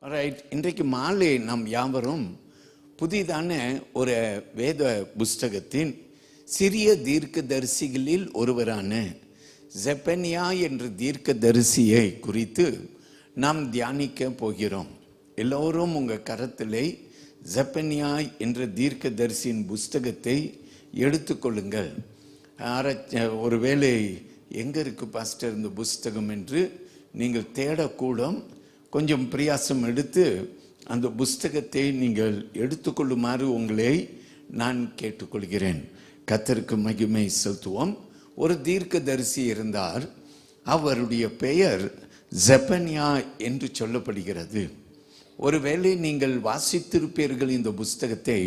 Right. இன்றைக்கு மாலை நாம் யாவரும் புதிதான ஒரு வேத புஸ்தகத்தின் சிறிய தீர்க்கதரிசிகளில் ஒருவரான செப்பனியா என்ற தீர்க்கதரிசியை குறித்து நாம் தியானிக்க போகிறோம். எல்லோரும் உங்கள் கரத்திலே செப்பனியா என்ற தீர்க்கதரிசியின் புஸ்தகத்தை எடுத்துக்கொள்ளுங்கள். ஒருவேளை எங்கே இருக்கு பாஸ்டர் இந்த புஸ்தகம் என்று நீங்கள் தேடக்கூடும். கொஞ்சம் பிரயாசம் எடுத்து அந்த புஸ்தகத்தை நீங்கள் எடுத்துக்கொள்ளுமாறு உங்களை நான் கேட்டுக்கொள்கிறேன். கர்த்தருக்கு மகிமை செலுத்துவோம். ஒரு தீர்க்கதரிசி இருந்தார். அவருடைய பெயர் செப்பனியா என்று சொல்லப்படுகிறது. ஒருவேளை நீங்கள் வாசித்திருப்பீர்கள் இந்த புஸ்தகத்தை,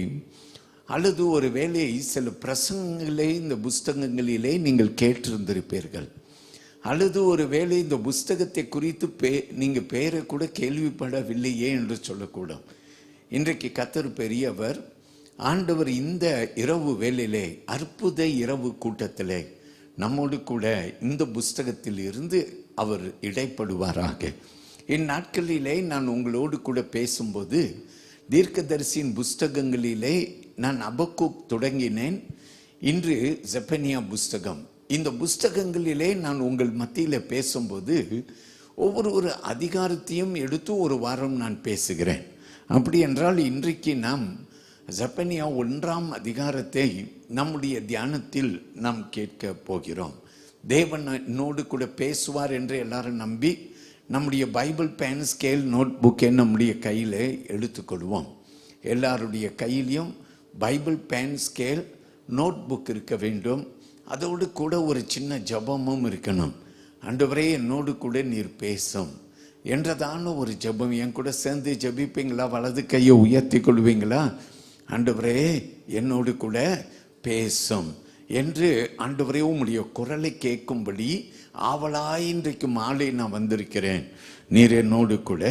அல்லது ஒருவேளை சில பிரசங்கங்களை இந்த புஸ்தகங்களிலே நீங்கள் கேட்டிருந்திருப்பீர்கள், அல்லது ஒரு வேளை இந்த புஸ்தகத்தை குறித்து நீங்கள் பெயரை கூட கேள்விப்படவில்லையே என்று சொல்லக்கூடும். இன்றைக்கு கர்த்தர் பெரியவர். ஆண்டவர் இந்த இரவு வேளையிலே, அற்புத இரவு கூட்டத்திலே நம்மோடு கூட இந்த புஸ்தகத்தில் இருந்து அவர் இடைப்படுவாராக. இந்நாட்களிலே நான் உங்களோடு கூட பேசும்போது தீர்க்கதரிசியின் புஸ்தகங்களிலே நான் அபக்கூக் தொடங்கினேன். இன்று செப்பனியா புஸ்தகம். இந்த புஸ்தகங்களிலே நான் உங்கள் மத்தியில் பேசும்போது ஒவ்வொரு அதிகாரத்தையும் எடுத்து ஒரு வாரம் நான் பேசுகிறேன். அப்படி என்றால் இன்றைக்கு நாம் செப்பனியா 1ஆம் அதிகாரத்தை நம்முடைய தியானத்தில் நாம் கேட்க போகிறோம். தேவன் என்னோடு கூட பேசுவார் என்று எல்லாரும் நம்பி நம்முடைய பைபிள் பேன், ஸ்கேல், நோட் புக்கை நம்முடைய கையில் எடுத்துக்கொள்வோம். எல்லாருடைய கையிலையும் Bible pen, scale, note book இருக்க வேண்டும். அதோடு கூட ஒரு சின்ன ஜபமும் இருக்கணும். ஆண்டவரே என்னோடு கூட நீர் பேசும் என்றதான ஒரு ஜபம். என் கூட சேர்ந்து ஜபிப்பீங்களா? வலது கையை உயர்த்தி கொள்வீங்களா? ஆண்டவரே என்னோடு கூட பேசும் என்று ஆண்டவரே உம்முடைய குரலை கேட்கும்படி ஆவலாய் இன்றைக்கு மாலை நான் வந்திருக்கிறேன். நீர் என்னோடு கூட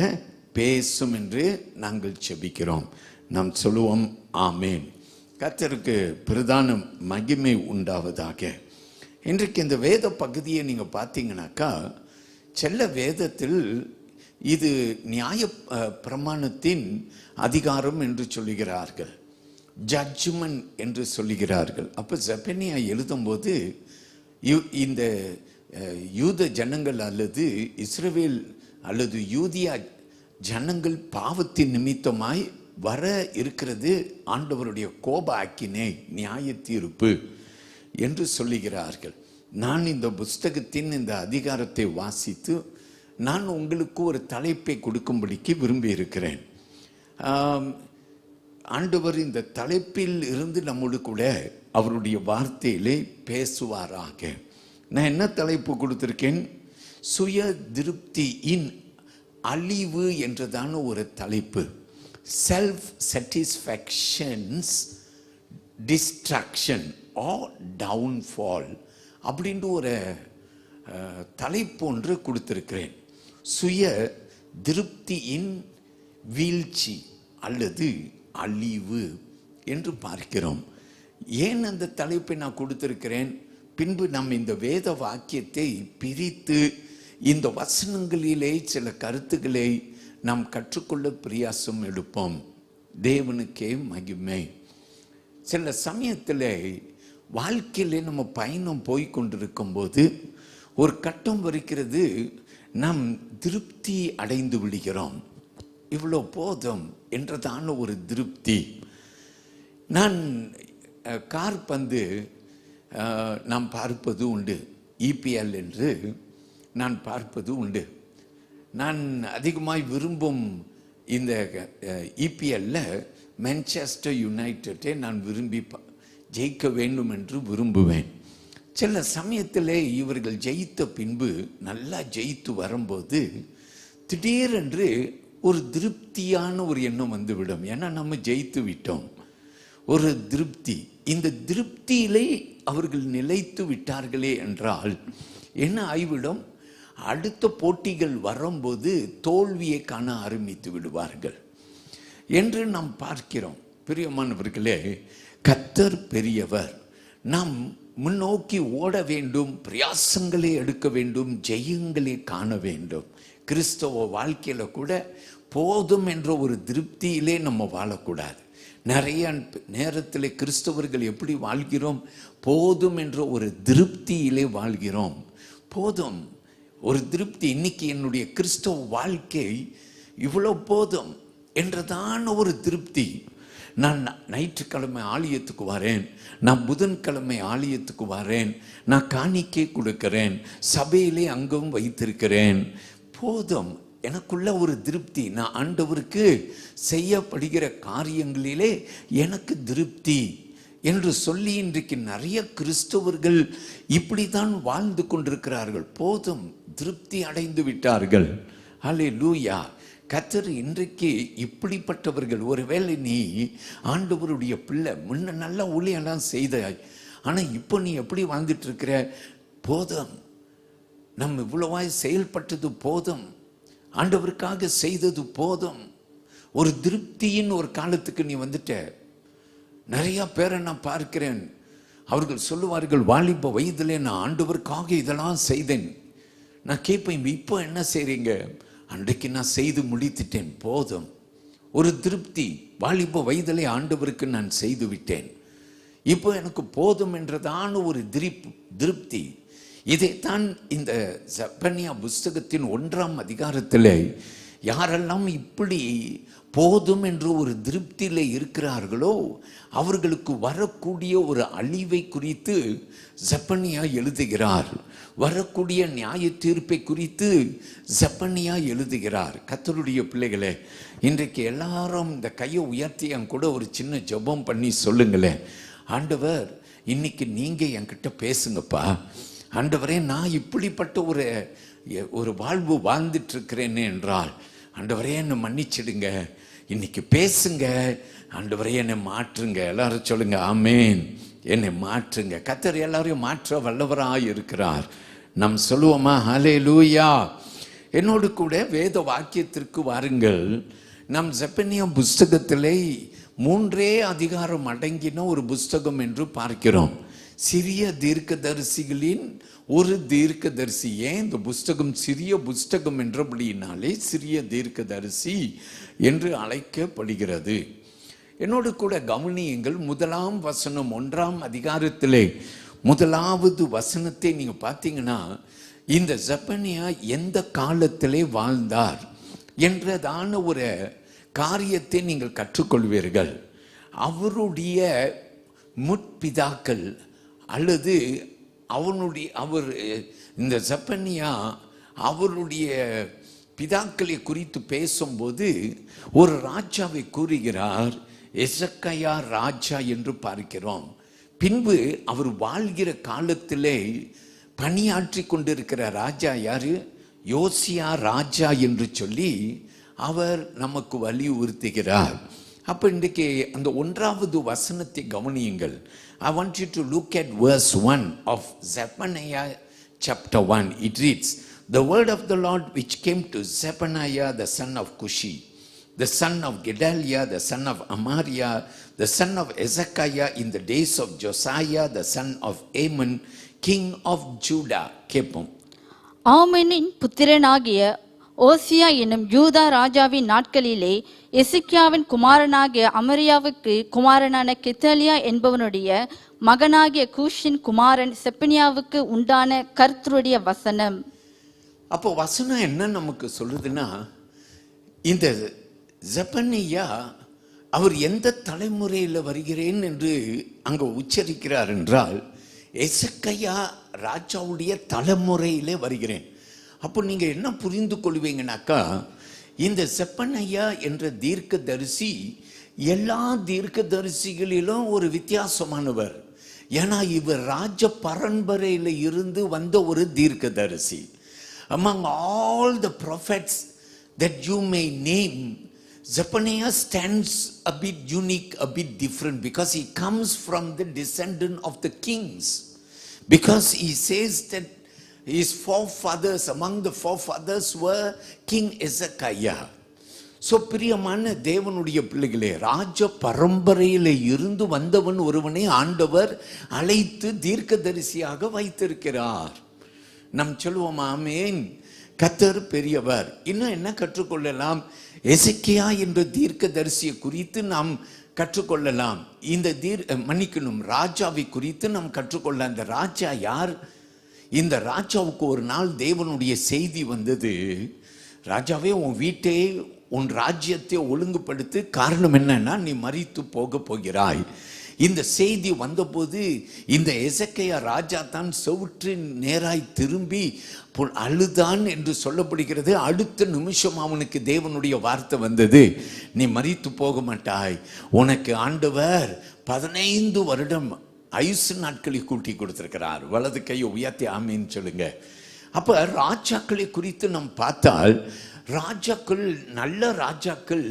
பேசும் என்று நாங்கள் ஜெபிக்கிறோம். நாம் சொல்லுவோம் ஆமேன். கர்த்தருக்கு பிரதான மகிமை உண்டாவதாக. இன்றைக்கு இந்த வேத பகுதியை நீங்கள் பார்த்தீங்கன்னாக்கா, செல்ல வேதத்தில் இது நியாய பிரமாணத்தின் அதிகாரம் என்று சொல்லுகிறார்கள், ஜட்ஜ்மெண்ட் என்று சொல்லுகிறார்கள். அப்போ செப்பனியா எழுதும்போது இந்த யூத ஜனங்கள் அல்லது இஸ்ரவேல் அல்லது யூதியா ஜனங்கள் பாவத்தின் நிமித்தமாய் வர இருக்கிறது ஆண்டவருடைய கோப ஆக்கினை, நியாய தீர்ப்பு என்று சொல்லுகிறார்கள். நான் இந்த புஸ்தகத்தின் இந்த அதிகாரத்தை வாசித்து நான் உங்களுக்கு ஒரு தலைப்பை கொடுக்கும்படிக்கு விரும்பி இருக்கிறேன். ஆண்டவர் இந்த தலைப்பில் இருந்து நம்மோடு கூட அவருடைய வார்த்தையிலே பேசுவாராக. நான் என்ன தலைப்பு கொடுத்திருக்கேன்? சுய திருப்தியின் அழிவு என்றதான ஒரு தலைப்பு. செல்ஃப் சாட்டிஸ்ஃபேக்ஷன்ஸ் டிஸ்ட்ராக்ஷன் ஆர் டவுன்ஃபால் அப்படின்ட்டு ஒரு தலைப்பு ஒன்று கொடுத்திருக்கிறேன். சுய திருப்தியின் வீழ்ச்சி அல்லது அழிவு என்று பார்க்கிறோம். ஏன் அந்த தலைப்பை நான் கொடுத்திருக்கிறேன்? பின்பு நாம் இந்த வேத வாக்கியத்தை பிரித்து இந்த வசனங்களிலே சில கருத்துக்களை நாம் கற்றுக்கொள்ள பிரயாசம் எடுப்போம். தேவனுக்கே மகிமை. சில சமயத்தில் வாழ்க்கையிலே நம்ம பயணம் போய் கொண்டிருக்கும் போது ஒரு கட்டம் வருகிறது, நாம் திருப்தி அடைந்து விடுகிறோம். இவ்வளோ போதும் என்றதான ஒரு திருப்தி. நான் கார் பந்து நாம் பார்ப்பது உண்டு, இபிஎல் என்று நான் பார்ப்பது உண்டு. நான் அதிகமாய் விரும்பும் இந்த இபிஎல்ல மான்செஸ்டர் யுனைடெட்டை நான் விரும்பி ஜெயிக்க வேண்டும் என்று விரும்புவேன். சில சமயத்தில் இவர்கள் ஜெயித்த பின்பு, நல்லா ஜெயித்து வரும்போது திடீரென்று ஒரு திருப்தியான ஒரு எண்ணம் வந்துவிடும். ஏன்னா நம்ம ஜெயித்து விட்டோம். ஒரு திருப்தி. இந்த திருப்தியிலே அவர்கள் நிலைத்து விட்டார்களே என்றால் என்ன ஆய்விடும்? அடுத்த போட்டிகள் வரும்போது தோல்வியை காண ஆரம்பித்து விடுவார்கள் என்று நாம் பார்க்கிறோம். பிரியமானவர்களே, கர்த்தர் பெரியவர். நாம் முன்னோக்கி ஓட வேண்டும், பிரயாசங்களை எடுக்க வேண்டும், ஜெயங்களை காண வேண்டும். கிறிஸ்தவ வாழ்க்கையில் கூட போதும் என்ற ஒரு திருப்தியிலே நம்ம வாழக்கூடாது. நிறைய நேரத்தில் கிறிஸ்தவர்கள் எப்படி வாழ்கிறோம்? போதும் என்ற ஒரு திருப்தியிலே வாழ்கிறோம். போதும், ஒரு திருப்தி. இன்னைக்கு என்னுடைய கிறிஸ்தவ வாழ்க்கை இவ்வளோ போதும் என்றதான ஒரு திருப்தி. நான் ஞாயிற்றுக்கிழமை ஆலயத்துக்கு வரேன், நான் புதன்கிழமை ஆலயத்துக்கு வரேன், நான் காணிக்கை கொடுக்கிறேன், சபையிலே அங்கும் வைத்திருக்கிறேன். போதும், எனக்குள்ள ஒரு திருப்தி. நான் ஆண்டவருக்கு செய்யப்படுகிற காரியங்களிலே எனக்கு திருப்தி என்று சொல்லி இன்றைக்கு நிறைய கிறிஸ்தவர்கள் இப்படி தான் வாழ்ந்து கொண்டிருக்கிறார்கள். போதும், திருப்தி அடைந்து விட்டார்கள். ஹல்லேலூயா. கர்த்தர் இன்றைக்கு இப்படிப்பட்டவர்கள், ஒருவேளை நீ ஆண்டவருடைய பிள்ளை, முன்ன நல்ல ஊழியெல்லாம் செய்தாய், ஆனால் இப்போ நீ எப்படி வாழ்ந்துட்டு இருக்கிற? போதும், நம்ம இவ்வளவாய் செயல்பட்டது போதும், ஆண்டவருக்காக செய்தது போதும். ஒரு திருப்தியின் ஒரு காலத்துக்கு நீ வந்துட்ட. நிறைய பேரை நான் பார்க்கிறேன், அவர்கள் சொல்லுவார்கள், வாலிப வயதிலே நான் ஆண்டவருக்காக இதெல்லாம் செய்தேன். நான் கேட்பேன், இப்போ என்ன செய்றீங்க? அன்றைக்கு நான் செய்து முடித்துட்டேன். போதும், ஒரு திருப்தி. வாலிப வயதிலே ஆண்டவருக்கு நான் செய்து விட்டேன், இப்போ எனக்கு போதும் என்றதான ஒரு திருப்தி. இதைத்தான் இந்த செப்பனியா புஸ்தகத்தின் 1ஆம் அதிகாரத்தில் யாரெல்லாம் இப்படி போதும் என்று ஒரு திருப்தியில் இருக்கிறார்களோ அவர்களுக்கு வரக்கூடிய ஒரு அழிவை குறித்து செப்பனியா எழுதுகிறார். வரக்கூடிய நியாய தீர்ப்பை குறித்து செப்பனியா எழுதுகிறார். கர்த்தருடைய பிள்ளைகளே, இன்றைக்கு எல்லாரும் இந்த கையை உயர்த்தி என் கூட ஒரு சின்ன ஜெபம் பண்ணி சொல்லுங்களேன். ஆண்டவர், இன்னைக்கு நீங்க என்கிட்ட பேசுங்கப்பா. ஆண்டவரே, நான் இப்படிப்பட்ட ஒரு வாழ்வு வாழ்ந்துட்டு இருக்கிறேன்னு என்றால், ஆண்டவரே என்னை மன்னிச்சிடுங்க, இன்னைக்கு பேசுங்க. ஆண்டவரே என்னை மாற்றுங்க. எல்லாரும் சொல்லுங்க ஆமேன். என்னை மாற்றுங்க. கர்த்தர் எல்லாரையும் மாற்ற வல்லவராய் இருக்கிறார். நாம் சொல்லுவோமா? ஹல்லேலூயா. என்னோடு கூட வேத வாக்கியத்திற்கு வாருங்கள். நம் செப்பனியா புஸ்தகத்திலே 3 அதிகாரம் அடங்கின ஒரு புஸ்தகம் என்று பார்க்கிறோம். சிறிய தீர்க்கதரிசிகளின் ஒரு தீர்க்கதரிசி. ஏன் இந்த புஸ்தகம் சிறிய புஸ்தகம் என்றபடினாலே சிறிய தீர்க்கதரிசி என்று அழைக்கப்படுகிறது. என்னோடு கூட கவனியுங்கள். 1ஆம் வசனம் 1ஆம் அதிகாரத்திலே 1வது வசனத்தை நீங்க பார்த்தீங்கன்னா, இந்த செப்பனியா எந்த காலத்திலே வாழ்ந்தார் என்றதான ஒரு காரியத்தை நீங்கள் கற்றுக்கொள்வீர்கள். அவருடைய முற்பிதாக்கள் அல்லது அவர் இந்த செப்பனியா அவருடைய பிதாக்களை குறித்து பேசும்போது ஒரு ராஜாவை கூறுகிறார், எசக்கையா ராஜா என்று பார்க்கிறோம். பின்பு அவர் வாழ்கிற காலத்திலே பணியாற்றி கொண்டிருக்கிற ராஜா யாரு? யோசியா ராஜா என்று சொல்லி அவர் நமக்கு வலியுறுத்துகிறார். அப்போ இன்றைக்கு அந்த 1வது வசனத்தை கவனியுங்கள். I want you to look at verse 1 of Zephaniah chapter 1. It reads, "The word of the Lord which came to Zephaniah the son of Cushi, the son of Gedaliah, the son of Amariah, the son of Hezekiah, in the days of Josiah, the son of Amon, king of Judah." கேட்போம். ஆமனின் புத்திரனாகிய ஓசியா என்னும் யூதா ராஜாவின் நாட்களிலே எசேக்கியாவின் குமாரனாகிய அமரியாவுக்கு குமாரனான Gedaliah என்பவனுடைய மகனாகிய கூஷின் குமாரன் செப்பனியாவுக்கு உண்டான கர்த்தருடைய வசனம். அப்போ வசனம் என்ன நமக்கு சொல்லுதுன்னா, இந்த செப்பனியா அவர் எந்த தலைமுறையில் வருகிறேன் என்று அங்கே உச்சரிக்கிறார் என்றால், எசேக்கியா ராஜாவுடைய தலைமுறையிலே வருகிறேன். அப்போ நீங்க என்ன புரிந்து கொள்வீங்கன்னாக்கா, இந்த செப்பனியா என்ற தீர்க்கதரிசி எல்லா தீர்க்கதரிசிகளிலும் ஒரு வித்தியாசமானவர். ஏன்னா இவர் ராஜ பரம்பரையில் இருந்து வந்த ஒரு தீர்க்கதரிசி. Among all the prophets that you may name, Zephaniah stands a bit unique, a bit different, because he comes from the descendant of the kings. Because he says that his forefathers, among the forefathers were King Hezekiah. So பிரியமான தேவனுடைய பிள்ளைகளே, ராஜ பரம்பரையில் இருந்து வந்தவன் ஒருவனை ஆண்டவர் அழைத்து தீர்க்கதரிசியாக வைத்திருக்கிறார். நாம் சொல்லுவோம் ஆமேன். கர்த்தர் பெரியவர். இன்னும் என்ன கற்றுக்கொள்ளலாம்? எசேக்கியா என்ற தீர்க்கதரிசியை குறித்து நாம் கற்றுக்கொள்ளலாம். இந்த ராஜாவை குறித்து நாம் கற்றுக்கொள்ள. அந்த ராஜா யார்? இந்த ராஜாவுக்கு ஒரு நாள் தேவனுடைய செய்தி வந்தது. ராஜாவே, உன் வீட்டை, உன் ராஜ்யத்தை ஒழுங்குபடுத்து. காரணம் என்னன்னா, நீ மரித்து போக போகிறாய். இந்த செய்தி வந்தபோது இந்த எசேக்கியா ராஜா தான் செவுற்று நேராய் திரும்பி அழுதான் என்று சொல்லப்படுகிறது. அடுத்த நிமிஷம் அவனுக்கு தேவனுடைய வார்த்தை வந்தது, நீ மரித்து போக மாட்டாய். உனக்கு ஆண்டவர் 15 வருடம் ஆயுசு நாட்களை கூட்டி கொடுத்திருக்கிறார். வலது கையை உயர்த்தி ஆமீன்னு சொல்லுங்க. அப்ப ராஜாக்களை குறித்து நாம் பார்த்தால், ராஜாக்கள், நல்ல ராஜாக்கள்,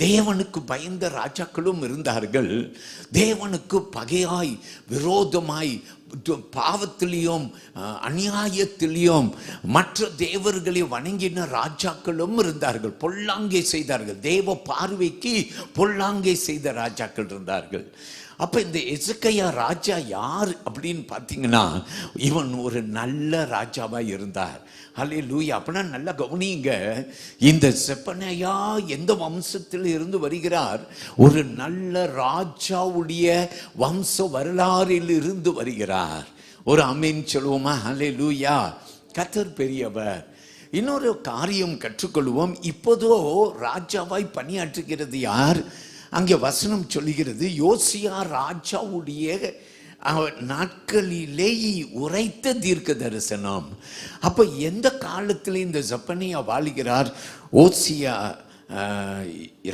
தேவனுக்கு பயந்த ராஜாக்களும் இருந்தார்கள். தேவனுக்கு பகையாய், விரோதமாய், பாவத்திலையும் அநியாயத்திலையும் மற்ற தேவர்களை வணங்கின ராஜாக்களும் இருந்தார்கள். பொல்லாங்கை செய்தார்கள். தேவ பார்வைக்கு பொல்லாங்கை செய்த ராஜாக்கள் இருந்தார்கள். அப்ப இந்த எசேக்கியா ராஜா யார் அப்படின்னு பார்த்தீங்கன்னா, இவன் ஒரு நல்ல ராஜாவா இருந்தார். ஹல்லேலூயா. அப்படின்னா நல்லா கவனிங்க. இந்த செப்பனியா எந்த வம்சத்தில் இருந்து வருகிறார்? ஒரு நல்ல ராஜாவுடைய வம்ச வரலாறில் இருந்து வருகிறார். ஒரு ஆமென் சொல்லுவோமா? ஹல்லேலூயா. கர்த்தர் பெரியவர். இன்னொரு காரியம் கற்றுக்கொள்வோம். இப்போதோ ராஜாவாய் பணியாற்றுகிறது யார்? அங்கே வசனம் சொல்லுகிறது, யோசியா ராஜாவுடைய நாட்களிலே உரைத்த தீர்க்க தரிசனம். அப்ப எந்த காலத்தில் இந்த செப்பனியா வாழுகிறார்? ஓசியா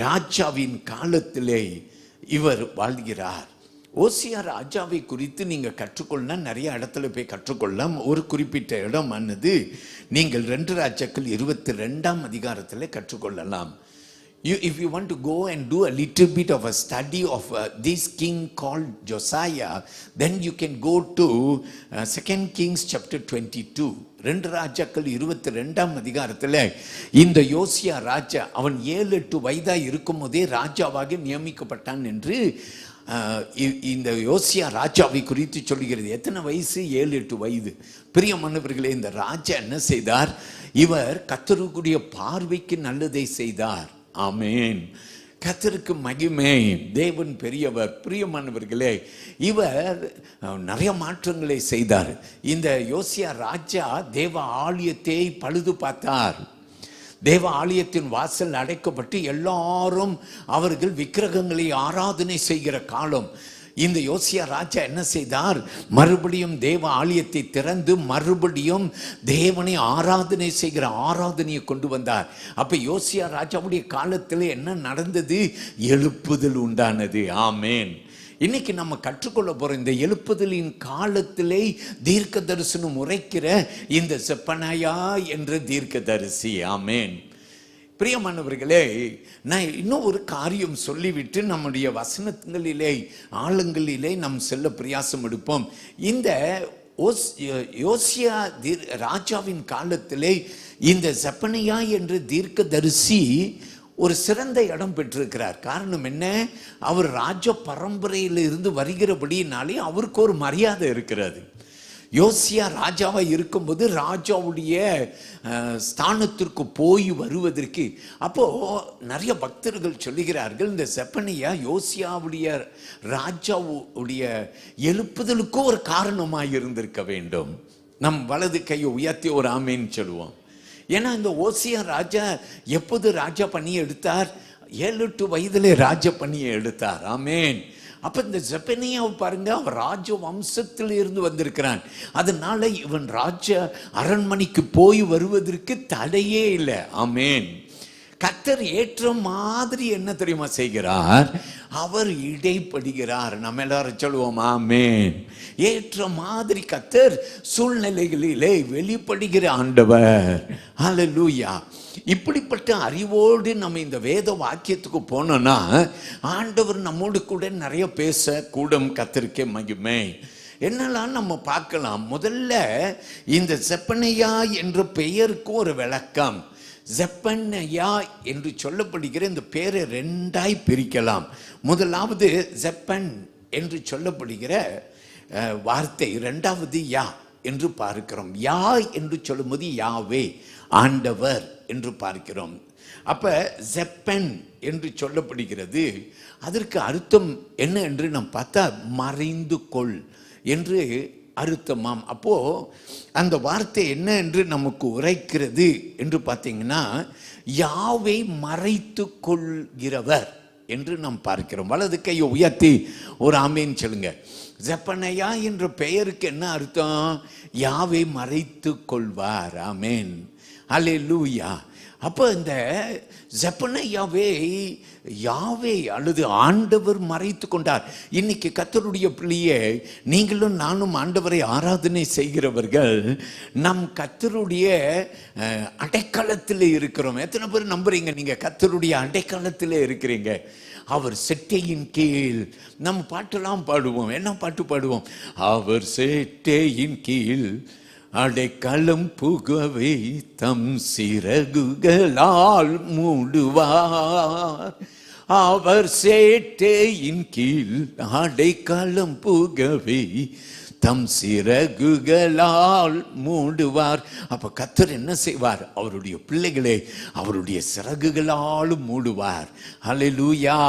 ராஜாவின் காலத்திலே இவர் வாழ்கிறார். ஓசியா ராஜாவை குறித்து நீங்க கற்றுக்கொள்ளலாம். நிறைய இடத்துல போய் கற்றுக்கொள்ளலாம். ஒரு குறிப்பிட்ட இடம் ஆனது நீங்கள் 2 ராஜாக்கள் 22ஆம் அதிகாரத்தில் கற்றுக்கொள்ளலாம். If you want to go and do a little bit of a study of this king called Josiah, then you can go to 2 Kings chapter 22. 2 ராஜாக்கள் 22ஆம் அதிகாரத்தில் இந்த யோசியா ராஜா, அவன் 7-8 வயதா இருக்கும் போதே ராஜாவாக நியமிக்கப்பட்டான் என்று இந்த யோசியா ராஜாவை குறித்து சொல்கிறது. எத்தனை வயசு? 7-8 வயது. பிரியமானவர்களே, இந்த ராஜா என்ன செய்தார்? இவர் கர்த்தருடைய பார்வைக்கு நல்லதை செய்தார். ஆமென். கர்த்தருக்கு மகிமை. தேவன் பெரியவர். பிரியமானவர்களே, இவர் நிறைய மாற்றங்களை செய்தார். இந்த யோசியா ராஜா தேவ ஆலயத்தை பழுது பார்த்தார். தேவ ஆலயத்தின் வாசல் அடைக்கப்பட்டு எல்லாரும் அவர்கள் விக்கிரகங்களை ஆராதனை செய்கிற காலம். இந்த யோசியா ராஜா என்ன செய்தார்? மறுபடியும் தேவ ஆலயத்தை திறந்து மறுபடியும் தேவனை ஆராதனை செய்கிற ஆராதனையை கொண்டு வந்தார். அப்ப யோசியா ராஜாவுடைய காலத்தில் என்ன நடந்தது? எழுப்புதல் உண்டானது. ஆமென். இன்னைக்கு நம்ம கற்றுக்கொள்ள போற இந்த எழுப்புதலின் காலத்திலே தீர்க்க தரிசனம் உரைக்கிற இந்த செப்பனியா என்ற தீர்க்க தரிசி. ஆமென். பிரியமானவர்களே, நான் இன்னும் ஒரு காரியம் சொல்லிவிட்டு நம்முடைய வசனங்களிலே ஆழங்களிலே நாம் செல்ல பிரயாசம் எடுப்போம். இந்த யோசியா ராஜாவின் காலத்திலே இந்த செப்பனியா என்ற தீர்க்க தரிசி ஒரு சிறந்த இடம் பெற்றிருக்கிறார். காரணம் என்ன? அவர் ராஜ பரம்பரையில் இருந்து வருகிறபடினாலே அவருக்கு ஒரு மரியாதை இருக்கிறது. யோசியா ராஜாவா இருக்கும்போது ராஜாவுடைய ஸ்தானத்திற்கு போய் வருவதற்கு, அப்போ நிறைய பக்தர்கள் சொல்லுகிறார்கள், இந்த செப்பனியா யோசியாவுடைய ராஜாவுடைய எழுப்புதலுக்கும் ஒரு காரணமாக இருந்திருக்க வேண்டும். நம் வலது கையை உயர்த்தி ஒரு ஆமேன்னு சொல்லுவோம். ஏன்னா இந்த ஓசியா ராஜா எப்போது ராஜா பணியை எடுத்தார்? 7-8 வயதிலே ராஜ பணியை எடுத்தார். ஆமேன். அப்ப இந்த செப்பனியாவை பாருங்க, அவன் ராஜ வம்சத்தில் இருந்து வந்திருக்கிறான். அதனால இவன் ராஜ அரண்மனைக்கு போய் வருவதற்கு தடையே இல்லை. ஆமேன். கர்த்தர் ஏற்ற மாதிரி என்ன தெரியுமா செய்கிறார்? அவர் இடைப்படுகிறார். நம்ம எல்லாரும் சொல்லுவோம் ஆமென். ஏற்ற மாதிரி கர்த்தர் சூழ்நிலைகளிலே வெளிப்படுகிற ஆண்டவர். ஹல்லேலூயா. இப்படிப்பட்ட அறிவோடு நம்ம இந்த வேத வாக்கியத்துக்கு போனோம்னா ஆண்டவர் நம்மோடு கூட நிறைய பேச கூடும். கர்த்தருக்கே மகிமை. என்னெல்லாம் நம்ம பார்க்கலாம். முதல்ல இந்த செப்பனியா என்ற பெயருக்கு ஒரு விளக்கம். செப்பனியா என்று சொல்லப்படுகிற இந்த பேரை 2ஆய் பிரிக்கலாம். முதலாவது செப்பன் என்று சொல்லப்படுகிற வார்த்தை, 2வது யா என்று பார்க்கிறோம். யா என்று சொல்லும்போது யாவே, ஆண்டவர் என்று பார்க்கிறோம். அப்ப ஜெப்பன் என்று சொல்லப்படுகிறது. அதற்கு அர்த்தம் என்ன என்று நாம் பார்த்தா மறைந்து கொள் என்று அர்த்தமாம். அப்போ அந்த வார்த்தை என்ன என்று நமக்கு உரைக்கிறது என்று பார்த்தீங்கன்னா, யாவை மறைத்து கொள்கிறவர் என்று நாம் பார்க்கிறோம். வலது கையை உயர்த்தி ஒரு ஆமேன் சொல்லுங்க. ஜெப்பனையா என்ற பெயருக்கு என்ன அர்த்தம்? யாவை மறைத்து கொள்வார். ஆமேன், அல்லேலூயா. அப்போ இந்த ஜெப்பனையாவே யாவே அல்லது ஆண்டவர் மறைத்து கொண்டார். இன்னைக்கு கர்த்தருடைய பிள்ளையே, நீங்களும் நானும் ஆண்டவரை ஆராதனை செய்கிறவர்கள் நம் கர்த்தருடைய அடைக்கலத்தில் இருக்கிறோம். எத்தனை பேர் நம்புறீங்க நீங்க கர்த்தருடைய அடைக்கலத்தில் இருக்கிறீங்க? அவர் செட்டையின் கீழ். நம்ம பாட்டெல்லாம் பாடுவோம். என்ன பாட்டு பாடுவோம்? அவர் செட்டையின் கீழ் அடைக்கலம் புகவை தம் சிறகுகளால் மூடுவார். அவர் சேட்டையின் கீழ் அடைக்கலம் புகவை தம் சிறகுகளால் மூடுவார். அப்ப கர்த்தர் என்ன செய்வார்? அவருடைய பிள்ளைகளை அவருடைய சிறகுகளால் மூடுவார். அல்லேலூயா.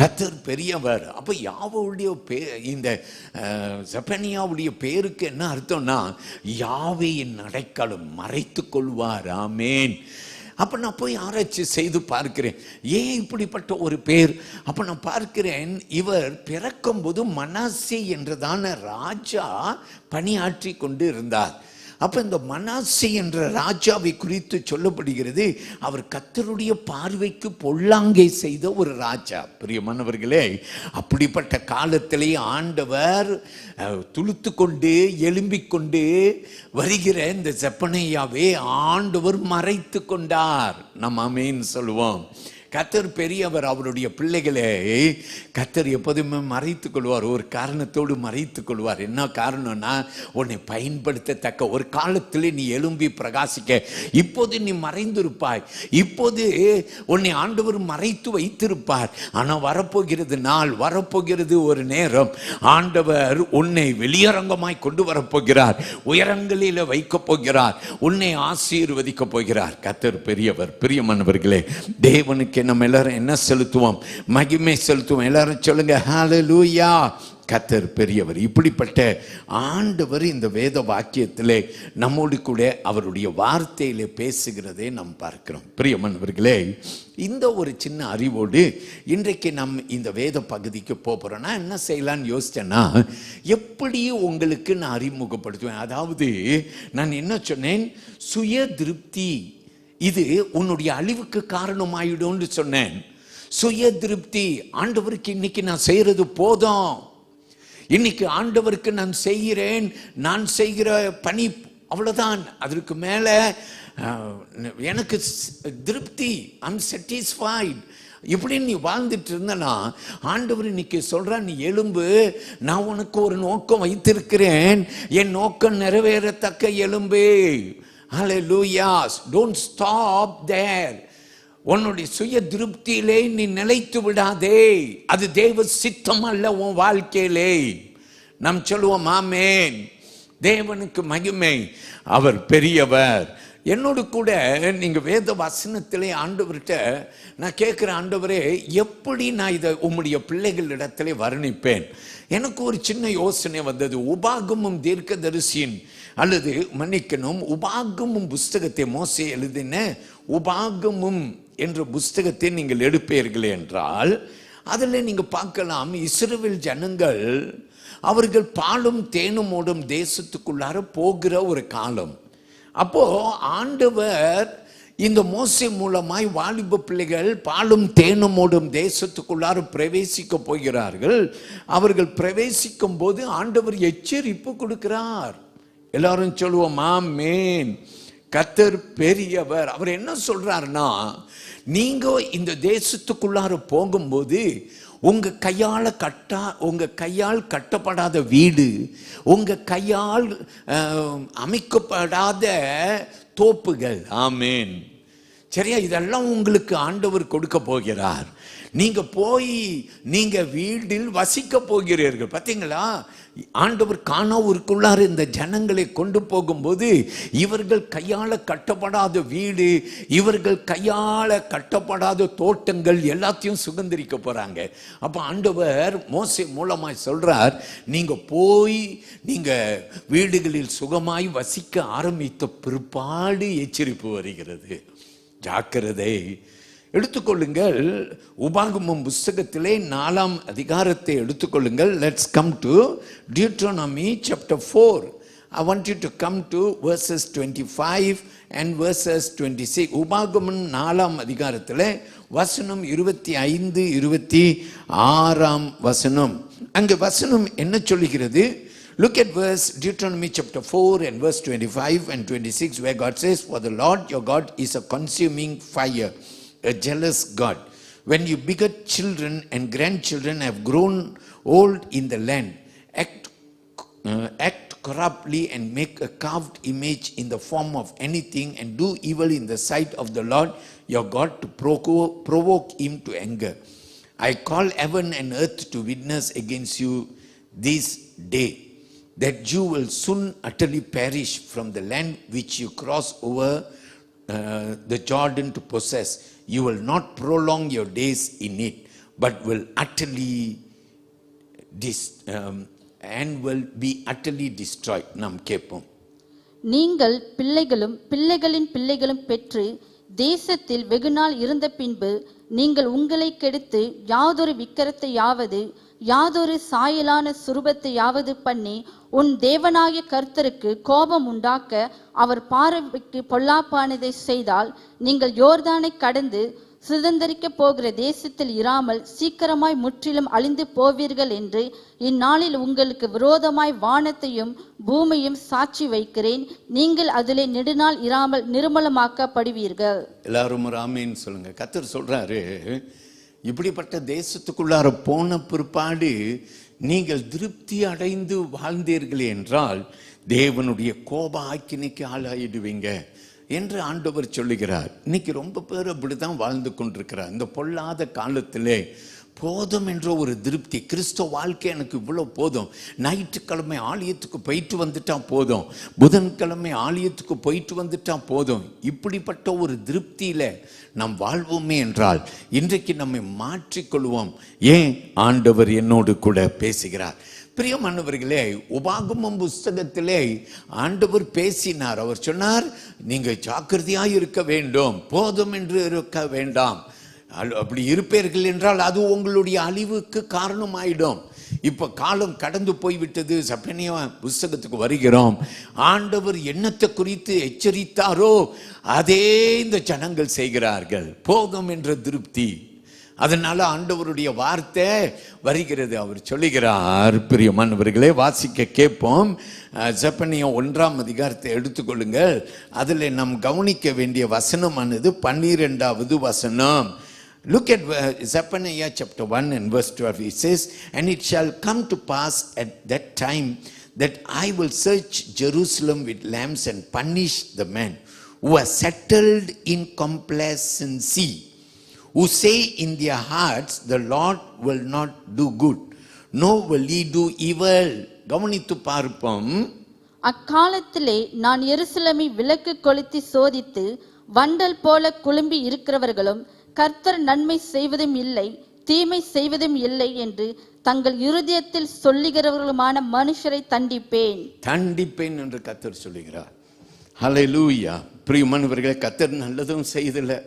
கர்த்தர் பெரியவர். அப்ப யாவுடைய இந்த செப்பனியாவுடைய பேருக்கு என்ன அர்த்தம்னா, யாவேயின் அடைக்கலம் மறைத்து கொள்வார். ஆமேன். அப்போ நான் போய் ஆராய்ச்சி செய்து பார்க்கிறேன், ஏன் இப்படிப்பட்ட ஒரு பேர்? அப்போ நான் பார்க்கிறேன், இவர் பிறக்கும்போது மனாசே என்றதான ராஜா பணியாற்றி கொண்டு இருந்தார். அப்போ இந்த மனாசே என்ற ராஜாவை குறித்து சொல்லப்படுகிறது, அவர் கர்த்தருடைய பார்வைக்கு பொல்லாங்கை செய்த ஒரு ராஜா. பிரியமானவர்களே, அப்படிப்பட்ட காலத்திலே ஆண்டவர் துளுத்து கொண்டு எழும்பிக் கொண்டு வருகிற இந்த செப்பனையாவே ஆண்டவர் மறைத்து கொண்டார். நம்ம ஆமென் சொல்லுவோம். கர்த்தர் பெரியவர். அவருடைய பிள்ளைகளை கர்த்தர் எப்போதுமே மறைத்து கொள்வார். ஒரு காரணத்தோடு மறைத்து கொள்வார். என்ன காரணம்னா, உன்னை பயன்படுத்தத்தக்க ஒரு காலத்தில் நீ எழும்பி பிரகாசிக்க. இப்போது நீ மறைந்திருப்பாய், இப்போது உன்னை ஆண்டவர் மறைத்து வைத்திருப்பார். ஆனால் வரப்போகிறது நாள், வரப்போகிறது ஒரு நேரம், ஆண்டவர் உன்னை வெளியரங்கமாய் கொண்டு வரப்போகிறார், உயரங்களில் வைக்கப் போகிறார், உன்னை ஆசீர்வதிக்கப் போகிறார். கர்த்தர் பெரியவர். பிரியமானவர்களே, தேவனுக்கு நம்ம எல்லாரும் என்ன செலுத்துவோம்? மகிமை செலுத்துவோம். எல்லாரும் சொல்லுங்க ஹல்லேலூயா. கர்த்தர் பெரியவர். இப்படிப்பட்ட ஆண்டவர் இந்த வேத வாக்கியத்திலே நம்மோடு கூட அவருடைய வார்த்தையிலே பேசுகிறதே நாம் பார்க்கிறோம். பிரியமானவர்களே, இந்த ஒரு சின்ன அறிவோடு இன்றைக்கு நம் இந்த வேத பகுதிக்கு போகிறோம். நான் என்ன செய்யலான்னு யோசிச்சேன்னா, எப்படி உங்களுக்கு நான் அறிமுகப்படுத்துவேன். அதாவது நான் என்ன சொன்னேன்? சுய திருப்தி இது உன்னுடைய அழிவுக்கு காரணமாயிடும்னு சொன்னேன். சுய திருப்தி. ஆண்டவருக்கு இன்னைக்கு நான் செய்யறது போதும், இன்னைக்கு ஆண்டவருக்கு நான் செய்கிறேன், நான் செய்கிற பணி அவ்வளவுதான், அதற்கு மேல எனக்கு திருப்தி, ஐம் சாட்டிஸ்ஃபைட், இப்படின்னு நீ வாழ்ந்துட்டு இருந்தனா, ஆண்டவர் இன்னைக்கு சொல்றான், நீ எழும்பு, நான் உனக்கு ஒரு நோக்கம் வைத்திருக்கிறேன், என் நோக்கம் நிறைவேறத்தக்க எழும்பு. Hallelujah. Don't stop there. உன்னுடைய சுய திருப்தியிலே நீ நிலைத்து விடாதே. அது தேவ சித்தம் அல்ல உன் வாழ்க்கையிலே. நாம் சொல்லுவோம் ஆமென். தேவனுக்கு மகிமை. அவர் பெரியவர். என்னோடு கூட நீங்க வேத வசனத்திலே ஆண்டவர்கிட்ட நான் கேட்கிற, ஆண்டவரே எப்படி நான் இதை உம்முடைய பிள்ளைகளிடத்திலே வர்ணிப்பேன்? எனக்கு ஒரு சின்ன யோசனை வந்தது. உபாகமும் தீர்க்கதரிசியின் அல்லது மன்னிக்கணும், உபாகமும் புஸ்தகத்தை மோசே எழுதின உபாகமும் என்ற புஸ்தகத்தை நீங்கள் எடுப்பீர்கள் என்றால் அதில் நீங்க பார்க்கலாம், இஸ்ரவேல் ஜனங்கள் அவர்கள் பாலும் தேனும் ஓடும் தேசத்துக்குள்ளார போகிற ஒரு காலம். அப்போ ஆண்டவர் இந்த மோசே மூலமாய் வாலிப பிள்ளைகள் பாலும் தேனும் ஓடும் தேசத்துக்குள்ளார பிரவேசிக்க போகிறார்கள். அவர்கள் பிரவேசிக்கும் போது ஆண்டவர் எச்சரிப்பு கொடுக்கிறார். எல்லாரும் சொல்லுவோம் ஆமென். கர்த்தர் பெரியவர். அவர் என்ன சொல்றாருன்னா, நீங்க இந்த தேசத்துக்குள்ளார போகும்போது உங்க கையால் கட்டப்படாத வீடு, உங்க கையால் அமைக்கப்படாத தோப்புகள், ஆமென், சரியா? இதெல்லாம் உங்களுக்கு ஆண்டவர் கொடுக்க போகிறார். நீங்க போய் நீங்க வீட்டில் வசிக்க போகிறீர்கள். பார்த்தீங்களா? ஆண்டவர் கானாவூருக்குள்ளார இந்த ஜனங்களை கொண்டு போகும்போது இவர்கள் கையால கட்டப்படாத வீடு, இவர்கள் கையால கட்டப்படாத தோட்டங்கள் எல்லாத்தையும் சுதந்திரிக்க போறாங்க. அப்ப ஆண்டவர் மோசே மூலமாய் சொல்றார், நீங்க போய் நீங்க வீடுகளில் சுகமாய் வசிக்க ஆரம்பித்த பிற்பாடு எச்சரிப்பு வருகிறது. ஜாக்கிரதை. எடுத்துக்கொள்ளுங்கள். உபாகமம் புஸ்தகத்திலே 4ஆம் அதிகாரத்தை எடுத்துக்கொள்ளுங்கள். Let's come to Deuteronomy chapter 4. I want you to come to verses 25 and verses 26. உபாகமம் 4ஆம் அதிகாரத்திலே வசனம் 25, 26ஆம் வசனம். அங்கே வசனம் என்ன சொல்லுகிறது? Look at verse Deuteronomy chapter 4 and verse 25 and 26, where God says, "For the Lord your God is a consuming fire, a jealous God. When you beget children and grandchildren have grown old in the land, act corruptly and make a carved image in the form of anything and do evil in the sight of the Lord your God to provoke him to anger. I call heaven and earth to witness against you this day, that you will soon utterly perish from the land which you cross over the Jordan to possess. You will not prolong your days in it, but will utterly be utterly destroyed." நாம் கேட்போம். நீங்கள் பிள்ளைகளும் பிள்ளைகளின் பிள்ளைகளும் பெற்று தேசத்தில் வெகுநாள் இருந்த பின்பு நீங்கள் உங்களை கெடுத்து யாதொரு விக்கிரத்தையாவது யாதொரு சாயலான சுரூபத்தையாவது பண்ணி உன் தேவனாகிய கர்த்தருக்கு கோபம் உண்டாக்க அவர் பார்வைக்கு பொல்லாப்பானதை செய்தால் நீங்கள் யோர்தானை கடந்து சுதந்தரிக்க போகிற தேசத்தில் இராமல் சீக்கிரமாய் முற்றிலும் அழிந்து போவீர்கள் என்று இந்நாளில் உங்களுக்கு விரோதமாய் வானத்தையும் பூமியும் சாட்சி வைக்கிறேன். நீங்கள் அதிலே நெடுநாள் இராமல் நிர்மலமாக்கப்படுவீர்கள். எல்லாரும் ஆமென் சொல்லுங்க. கர்த்தர் சொல்றாரு, இப்படிப்பட்ட தேசத்துக்குள்ளார போன பிற்பாடு நீங்கள் திருப்தி அடைந்து வாழ்ந்தீர்கள் என்றால் தேவனுடைய கோப ஆக்கினைக்கு ஆளாயிடுவீங்க என்று ஆண்டவர் சொல்லுகிறார். இன்னைக்கு ரொம்ப பேர் அப்படிதான் வாழ்ந்து கொண்டிருக்கிறார். இந்த பொல்லாத காலத்திலே போதும் என்ற ஒரு திருப்தி. கிறிஸ்தவ வாழ்க்கை எனக்கு இவ்வளோ போதும், ஞாயிற்றுக்கிழமை ஆலயத்துக்கு போயிட்டு வந்துட்டா போதும், புதன்கிழமை ஆலயத்துக்கு போயிட்டு வந்துட்டா போதும், இப்படிப்பட்ட ஒரு திருப்தியில நாம் வாழ்வோமே என்றால் இன்றைக்கு நம்மை மாற்றிக்கொள்வோம். ஏன்? ஆண்டவர் என்னோடு கூட பேசுகிறார். பிரியமானவர்களே, உபாகமம் புஸ்தகத்திலே ஆண்டவர் பேசினார். அவர் சொன்னார், நீங்க ஜாக்கிரதையாய் இருக்க வேண்டும், போதும் என்று இருக்க வேண்டாம். அப்படி இருப்பீர்கள் என்றால் அது உங்களுடைய அழிவுக்கு காரணமாயிடும். இப்ப காலம் கடந்து போய்விட்டது. சப்பனியா புஸ்தகத்துக்கு வருகிறோம். ஆண்டவர் என்னத்தை குறித்து எச்சரித்தாரோ அதே இந்த ஜனங்கள் செய்கிறார்கள். போதும் என்ற திருப்தி. அதனால ஆண்டவருடைய வார்த்தை வருகிறது. அவர் சொல்லுகிறார். பிரியமானவர்களே, வாசிக்க கேட்போம். செப்பனியா 1ஆம் அதிகாரத்தை எடுத்துக்கொள்ளுங்கள். அதில் நாம் கவனிக்க வேண்டிய வசனமானது 12வது வசனம். Look at Zephaniah chapter 1 and verse 12. It says, "And it shall come to pass at that time that I will search Jerusalem with lamps and punish the men who are settled in complacency, who say in their hearts, the Lord will not do good, nor will he do evil." கவனித்து பார்ப்போம். அக்காலத்திலே நான் எருசலேமை விளக்கு கொளுத்தி சோதித்து வண்டல் போல குழும்பி இருக்கிறவர்களும் கர்த்தர் நன்மை செய்வதும் இல்லை தீமை செய்வதும் இல்லை என்று தங்கள் இருதயத்தில் சொல்லுகிறவர்களுமான மனுஷரை தண்டிப்பேன் என்று கர்த்தர் சொல்லுகிறார். ஹல்லேலூயா. பிரியமானவர்களே, கர்த்தர் நல்லதும் செய்வதில்லை,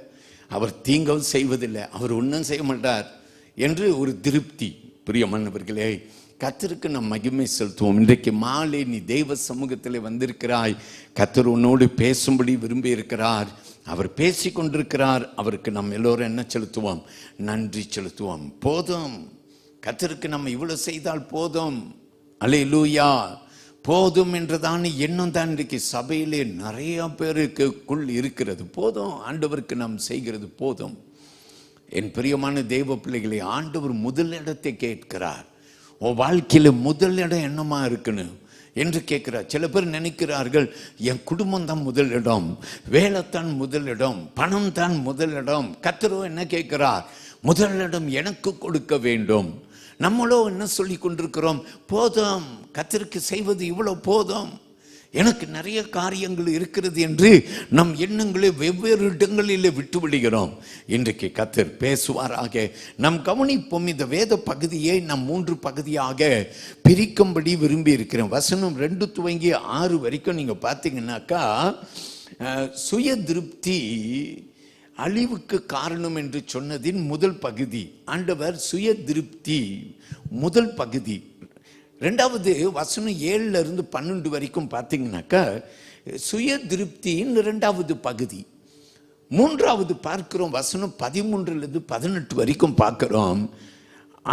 அவர் தீங்கவும் செய்வதில்லை, அவர் ஒன்றும் செய்ய மாட்டார் என்று ஒரு திருப்தி. பிரியமானவர்களே, கர்த்தருக்கு நம் மகிமை செலுத்துவோம். இன்றைக்கு மாலை நீ தெய்வ சமூகத்தில் வந்திருக்கிறாய். கர்த்தர் உன்னோடு பேசும்படி விரும்பி இருக்கிறார். அவர் பேசி கொண்டிருக்கிறார். அவருக்கு நம்ம எல்லோரும் என்ன செலுத்துவோம்? நன்றி செலுத்துவோம். போதும், கர்த்தருக்கு நம்ம இவ்வளவு செய்தால் போதும். அல்லேலூயா. போதும் என்றதான எண்ணம் தான் இன்றைக்கு சபையிலே நிறைய பேருக்குள் இருக்கிறது. போதும், ஆண்டவருக்கு நாம் செய்கிறது போதும். என் பிரியமான தெய்வ பிள்ளைகளை, ஆண்டவர் முதல் இடத்தை கேட்கிறார். உன் வாழ்க்கையில முதல் இடம் என்னமா இருக்குன்னு என்று கேட்கிறார். சில பேர் நினைக்கிறார்கள் என் குடும்பம் தான் முதலிடம், வேலைத்தான் முதலிடம், பணம் தான் முதலிடம். கர்த்தரோ என்ன கேட்கிறார்? முதலிடம் எனக்கு கொடுக்க வேண்டும். நம்மளோ என்ன சொல்லி கொண்டிருக்கிறோம்? போதும், கர்த்தருக்கு செய்வது இவ்வளவு போதும், எனக்கு நிறைய காரியங்கள் இருக்கிறது என்று நம் எண்ணங்களை வெவ்வேறு இடங்களிலே விட்டு விடுகிறோம். இன்றைக்கு கர்த்தர் பேசுவாராக. நாம் கவனிப்போம். இந்த வேத பகுதியை நாம் 3 பகுதியாக பிரிக்கும்படி விரும்பி இருக்கிறேன். வசனம் 2 துவங்கி 6 வரைக்கும் நீங்க பார்த்தீங்கன்னாக்கா, சுய திருப்தி அழிவுக்கு காரணம் என்று சொன்னதின் முதல் பகுதி. ஆண்டவர் சுய திருப்தி முதல் பகுதி. ரெண்டாவது வசனம் 7 இருந்து 12 வரைக்கும் பார்த்தீங்கன்னாக்கா சுய திருப்தியின் 2வது பகுதி. மூன்றாவது பார்க்கிறோம், வசனம் 13 18 வரைக்கும் பார்க்கிறோம்.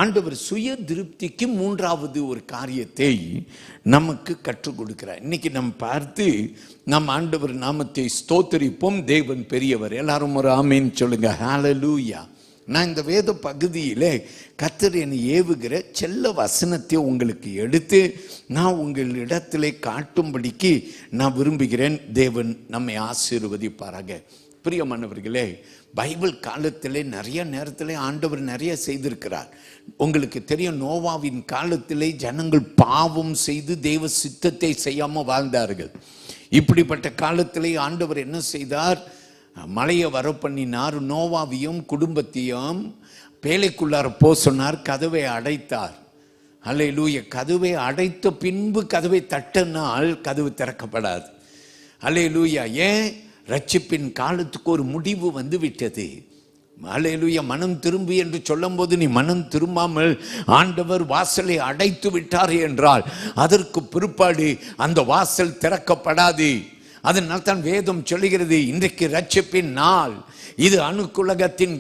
ஆண்டவர் சுய திருப்திக்கு 3வது ஒரு காரியத்தை நமக்கு கற்றுக் கொடுக்கிறார். இன்னைக்கு நம்ம பார்த்து நம் ஆண்டவர் நாமத்தை ஸ்தோத்திரிப்போம். தேவன் பெரியவர். எல்லாரும் ஒரு ஆமீன் சொல்லுங்க. ஹல்லேலூயா. நான் இந்த வேத பகுதியிலே கர்த்தர் என்னை ஏவுகிற செல்ல வசனத்தை உங்களுக்கு எடுத்து நான் உங்களிடத்திலே காட்டும்படிக்கு நான் விரும்புகிறேன். தேவன் நம்மை ஆசீர்வதிப்பாராக. பிரியமானவர்களே, பைபிள் காலத்திலே நிறைய நேரத்திலே ஆண்டவர் நிறைய செய்திருக்கிறார். உங்களுக்கு தெரியும், நோவாவின் காலத்திலே ஜனங்கள் பாவம் செய்து தேவ சித்தத்தை செய்யாமல் வாழ்ந்தார்கள். இப்படிப்பட்ட காலத்திலே ஆண்டவர் என்ன செய்தார்? மழையை வர பண்ணினார். நோவாவையும் குடும்பத்தையும் பேழைக்குள்ளார போ சொன்னார். கதவை அடைத்தார். அல்லேலூயா. கதவை அடைத்த பின்பு கதவை தட்டினால் கதவு திறக்கப்படாது. அல்லேலூயா. ஏன்? ரட்சிப்பின் காலத்துக்கு ஒரு முடிவு வந்து விட்டது. அல்லேலூயா. மனம் திரும்பி என்று சொல்லும் போது நீ மனம் திரும்பாமல் ஆண்டவர் வாசலை அடைத்து விட்டார் என்றால் அதற்கு பிற்பாடு அந்த வாசல் திறக்கப்படாது. அதனால் தான் வேதம் சொல்லுகிறது, இன்றைக்கு ரட்சிப்பின் நாள், இது அணுக்குலகத்தின்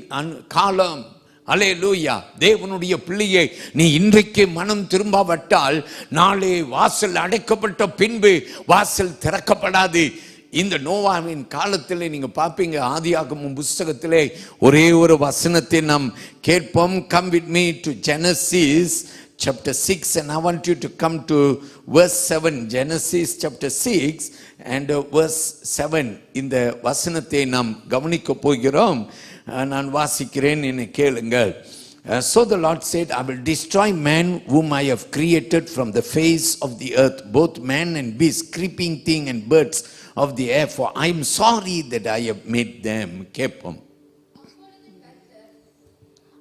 காலம். அல்லேலூயா. தேவனுடைய பிள்ளையை நீ இன்றைக்கு மனம் திரும்பாவிட்டால் நாளே வாசல் அடைக்கப்பட்ட பின்பு வாசல் திறக்கப்படாது. இந்த நோவாவின் காலத்தில் நீங்க பார்ப்பீங்க, ஆதியாகமம் புஸ்தகத்திலே ஒரே ஒரு வசனத்தை நாம் கேட்போம். Come with me to Genesis chapter 6 and I want you to come to verse 7. Genesis chapter 6 and verse 7. இந்த வசனத்தை நாம் கவனிக்க போகிறோம். நான் வாசிக்கிறேன், என்னை கேளுங்கள். So the Lord said, I will destroy man whom I have created from the face of the earth, both man and beast, creeping thing and birds of the air, for I am sorry that I have made them. கேட்போம்.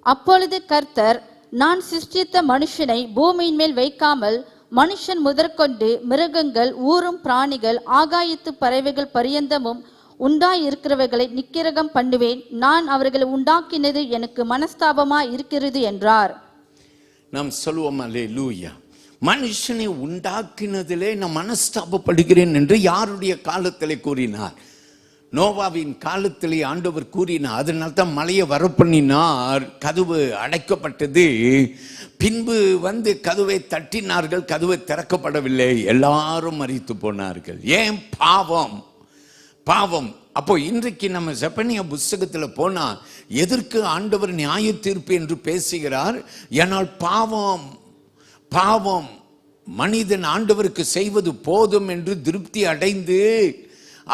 அப்பொழுது கர்த்தர், நான் சிருஷ்டித்த மனுஷனை பூமியின் மேல் வைக்காமல் மனுஷன் முதற்கொண்டு மிருகங்கள், ஊரும் பிராணிகள், ஆகாயத்து பறவைகள் பரியந்தமும் உண்டாயிருக்கிறவைகளை நிக்கிரகம் பண்ணுவேன். நான் அவர்களை உண்டாக்கினது எனக்கு மனஸ்தாபமாய் இருக்கிறது என்றார். நாம் சொல்லுவோம் அல்லேலூயா. மனுஷனை உண்டாக்கினதிலே நான் மனஸ்தாபப்படுகிறேன் என்று யாருடைய காலத்திலே கூறினார்? நோவாவின் காலத்திலே ஆண்டவர் கூறினார். அதனால தான் மழையை வரப்பண்ணினார். கதவு அடைக்கப்பட்டது. பின்பு வந்து கதவை தட்டினார்கள். கதவை திறக்கப்படவில்லை. எல்லாரும் மரித்து போனார்கள். ஏன்? பாவம். பாவம். அப்போ இன்றைக்கு நம்ம செப்பனியா புஸ்தகத்தில் போனா எதற்கு ஆண்டவர் நியாய தீர்ப்பு என்று பேசுகிறார்? ஏனால் பாவம். பாவம். மனிதன் ஆண்டவருக்கு செய்வது போதும் என்று திருப்தி அடைந்து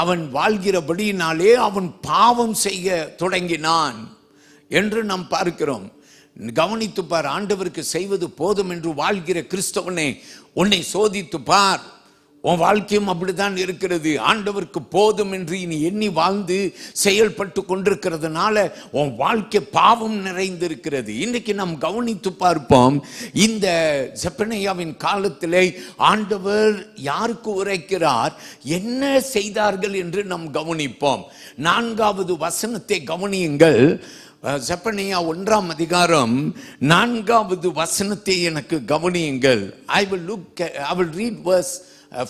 அவன் வாழ்கிறபடியினாலே அவன் பாவம் செய்ய தொடங்கினான் என்று நாம் பார்க்கிறோம். கவனித்து பார். ஆண்டவருக்கு செய்வது போதும் என்று வாழ்கிற கிறிஸ்தவனே, உன்னை சோதித்து பார். உன் வாழ்க்கையும் அப்படித்தான் இருக்கிறது. ஆண்டவருக்கு போதும் என்று நீ எண்ணி வாழ்ந்து செயல்பட்டு கொண்டிருக்கிறதுனால உன் வாழ்க்கை பாவம் நிறைந்திருக்கிறது. இன்றைக்கு நாம் கவனித்து பார்ப்போம். இந்த செப்பனியாவின் காலத்திலே ஆண்டவர் யாருக்கு உரைக்கிறார், என்ன செய்தார்கள் என்று நாம் கவனிப்போம். 4வது வசனத்தை கவனியுங்கள். செப்பனியா 1ஆம் அதிகாரம் 4வது வசனத்தை எனக்கு கவனியுங்கள். I will read verse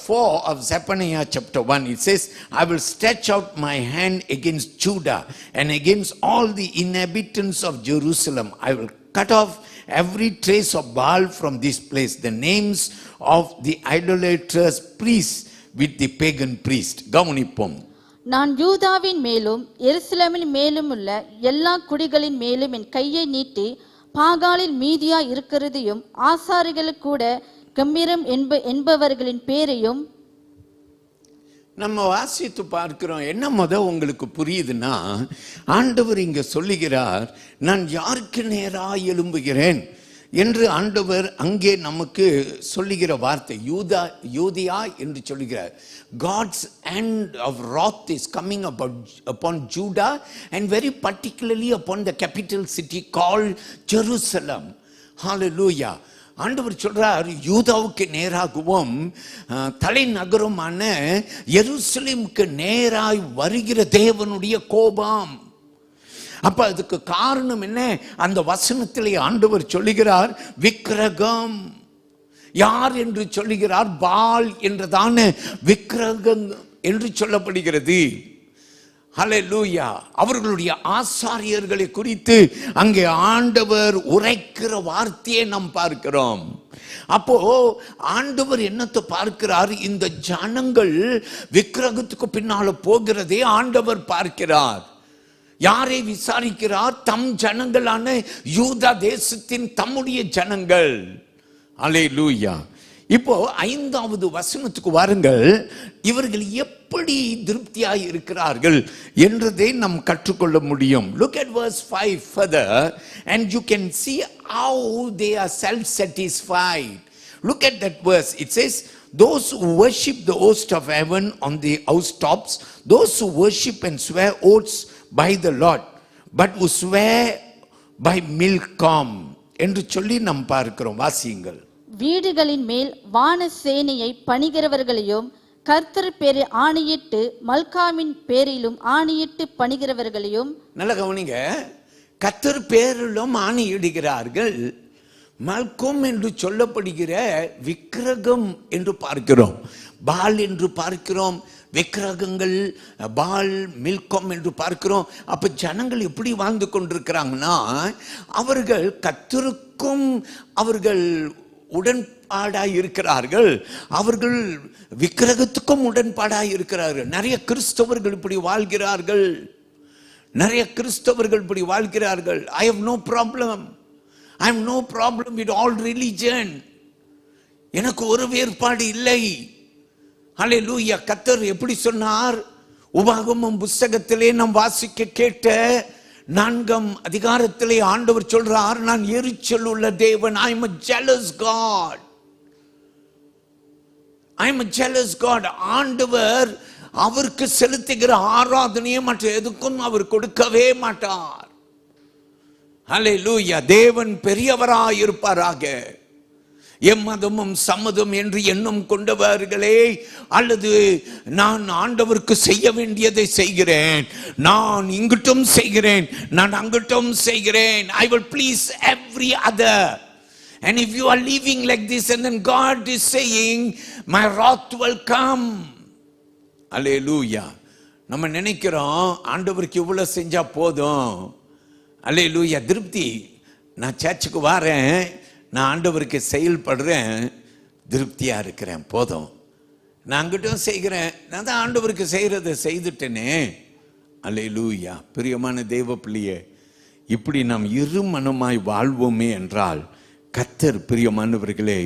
4 of Zephaniah chapter 1. It says, I will stretch out my hand against Judah and against all the inhabitants of Jerusalem. I will cut off every trace of Baal from this place, the names of the idolatrous priests with the pagan priest. கவனிப்போம். நான் யூதாவின் மேலும் எருசலேமின் மேலும் உள்ள எல்லா குடிகளின் மேலும் என் கையை நீட்டி பாகாலில் மீதியா இருக்கிறதையும் ஆசாரிகளுக்கு கூட கம்பீரம் என்பவர்களின் பேரையும் நம்ம வாசித்து பார்க்கிறோம். என்ன உங்களுக்கு புரியுதுன்னா, ஆண்டவர் இங்க சொல்லுகிறார், நான் யாருக்கு நேராய் எழும்புகிறேன் என்று ஆண்டவர் அங்கே நமக்கு சொல்லுகிற வார்த்தை யூதியா என்று சொல்லுகிறார். God's hand of wrath is coming upon Judah and very particularly upon the capital city called Jerusalem. Hallelujah. ஆண்டவர் சொல்றார், யூதாவுக்கு நேராகவும் தலைநகரமான எருசலேமுக்கு நேராய் வருகிற தேவனுடைய கோபம். அப்ப அதுக்கு காரணம் என்ன? அந்த வசனத்திலே ஆண்டவர் சொல்லுகிறார், விக்கிரகம். யார் என்று சொல்லுகிறார்? பால் என்றதான விக்கிரகம் என்று சொல்லப்படுகிறது. ஹல்லேலூயா. அவர்களுடைய ஆசாரியர்களை குறித்து அங்கே ஆண்டவர் உரைக்கிற வார்த்தையை நாம் பார்க்கிறோம். அப்போ ஆண்டவர் என்னத்தை பார்க்கிறார்? இந்த ஜனங்கள் விக்கிரகத்துக்கு பின்னால போகிறதே ஆண்டவர் பார்க்கிறார். யாரை விசாரிக்கிறார்? தம் ஜனங்களான யூதா தேசத்தின் தம்முடைய ஜனங்கள். அல்லேலூயா. இப்போ 5வது வசனத்துக்கு வாருங்கள். இவர்கள் எப்படி திருப்தியாய் இருக்கிறார்கள் என்றதை நாம் கற்றுக்கொள்ள முடியும். Look at verse 5 further and you can see how they are self-satisfied. Look at that verse. It says, those who worship the host of heaven on the housetops, those who worship and swear oaths by the Lord, but who swear by Milcom என்று சொல்லி நாம் பார்க்கிறோம். வாசியுங்கள். வீடுகளின் மேல் வான சேனையை பணிகிறவர்களையும் கர்த்தர் பேரை ஆணையிட்டு மல்காமின் பேரிலும் ஆணையிட்டு பணிகிறவர்களையும். நல்ல கவனிங்க. கர்த்தர் பேரிலும் ஆணையிடுகிறார்கள். மல்கோம் என்று சொல்லப்படுகிற விக்கிரகம் என்று பார்க்கிறோம். பால் என்று பார்க்கிறோம். விக்கிரகங்கள் பால் மில்கம் என்று பார்க்கிறோம். அப்ப ஜனங்கள் எப்படி வாழ்ந்து கொண்டிருக்கிறாங்கன்னா, அவர்கள் கர்த்தருக்கும் அவர்கள் உடன்பாடாய் இருக்கிறார்கள், அவர்கள் விக்கிரகத்துக்கும் உடன்பாடாய் இருக்கிறார்கள். நிறைய கிறிஸ்தவர்கள் இப்படி வாழ்கிறார்கள். நிறைய கிறிஸ்தவர்கள் இப்படி வாழ்கிறார்கள். I have no problem with all religion. எனக்கு ஒரு வேறுபாடு இல்லை. ஹல்லேலூயா. கர்த்தர் எப்படி சொன்னார்? உபாகமம் புத்தகத்திலே நாம் வாசிக்க கேட்ட 4ஆம் அதிகாரத்திலே ஆண்டவர் சொல்றார், நான் எரிச்சல் உள்ள தேவன். I am a jealous God. ஆண்டவர் அவருக்கு செலுத்துகிற ஆராதனையை மற்ற எதுக்கும் அவர் கொடுக்கவே மாட்டார். ஹல்லேலூயா. தேவன் பெரியவராய் இருப்பாராக. எம்மதமும் சம்மதம் என்று எண்ணம் கொண்டவர்களே, அல்லது நான் ஆண்டவருக்கு செய்ய வேண்டியதை செய்கிறேன், நான் இங்கிட்டும் செய்கிறேன், நான் அங்கிட்டும் செய்கிறேன், I will please every other. And if you are living like this and then God is saying my wrath will come. அல்லேலூயா. நம்ம நினைக்கிறோம் ஆண்டவருக்கு இவ்வளவு செஞ்சா போதும். அல்லேலூயா. திருப்தி. நான் சர்ச்சுக்கு வரேன், நான் ஆண்டவருக்கு செயல்படுறேன், திருப்தியா இருக்கிறேன், போதும். நான் அங்கிட்டும் செய்கிறேன், நான் தான் ஆண்டவருக்கு செய்யறதை செய்துட்டேனே. அல்லேலூயா. பிரியமான தேவ பிள்ளையே, இப்படி நாம் இருமனமாய் வாழ்வோமே என்றால் கர்த்தர் பிரியமானவர்களே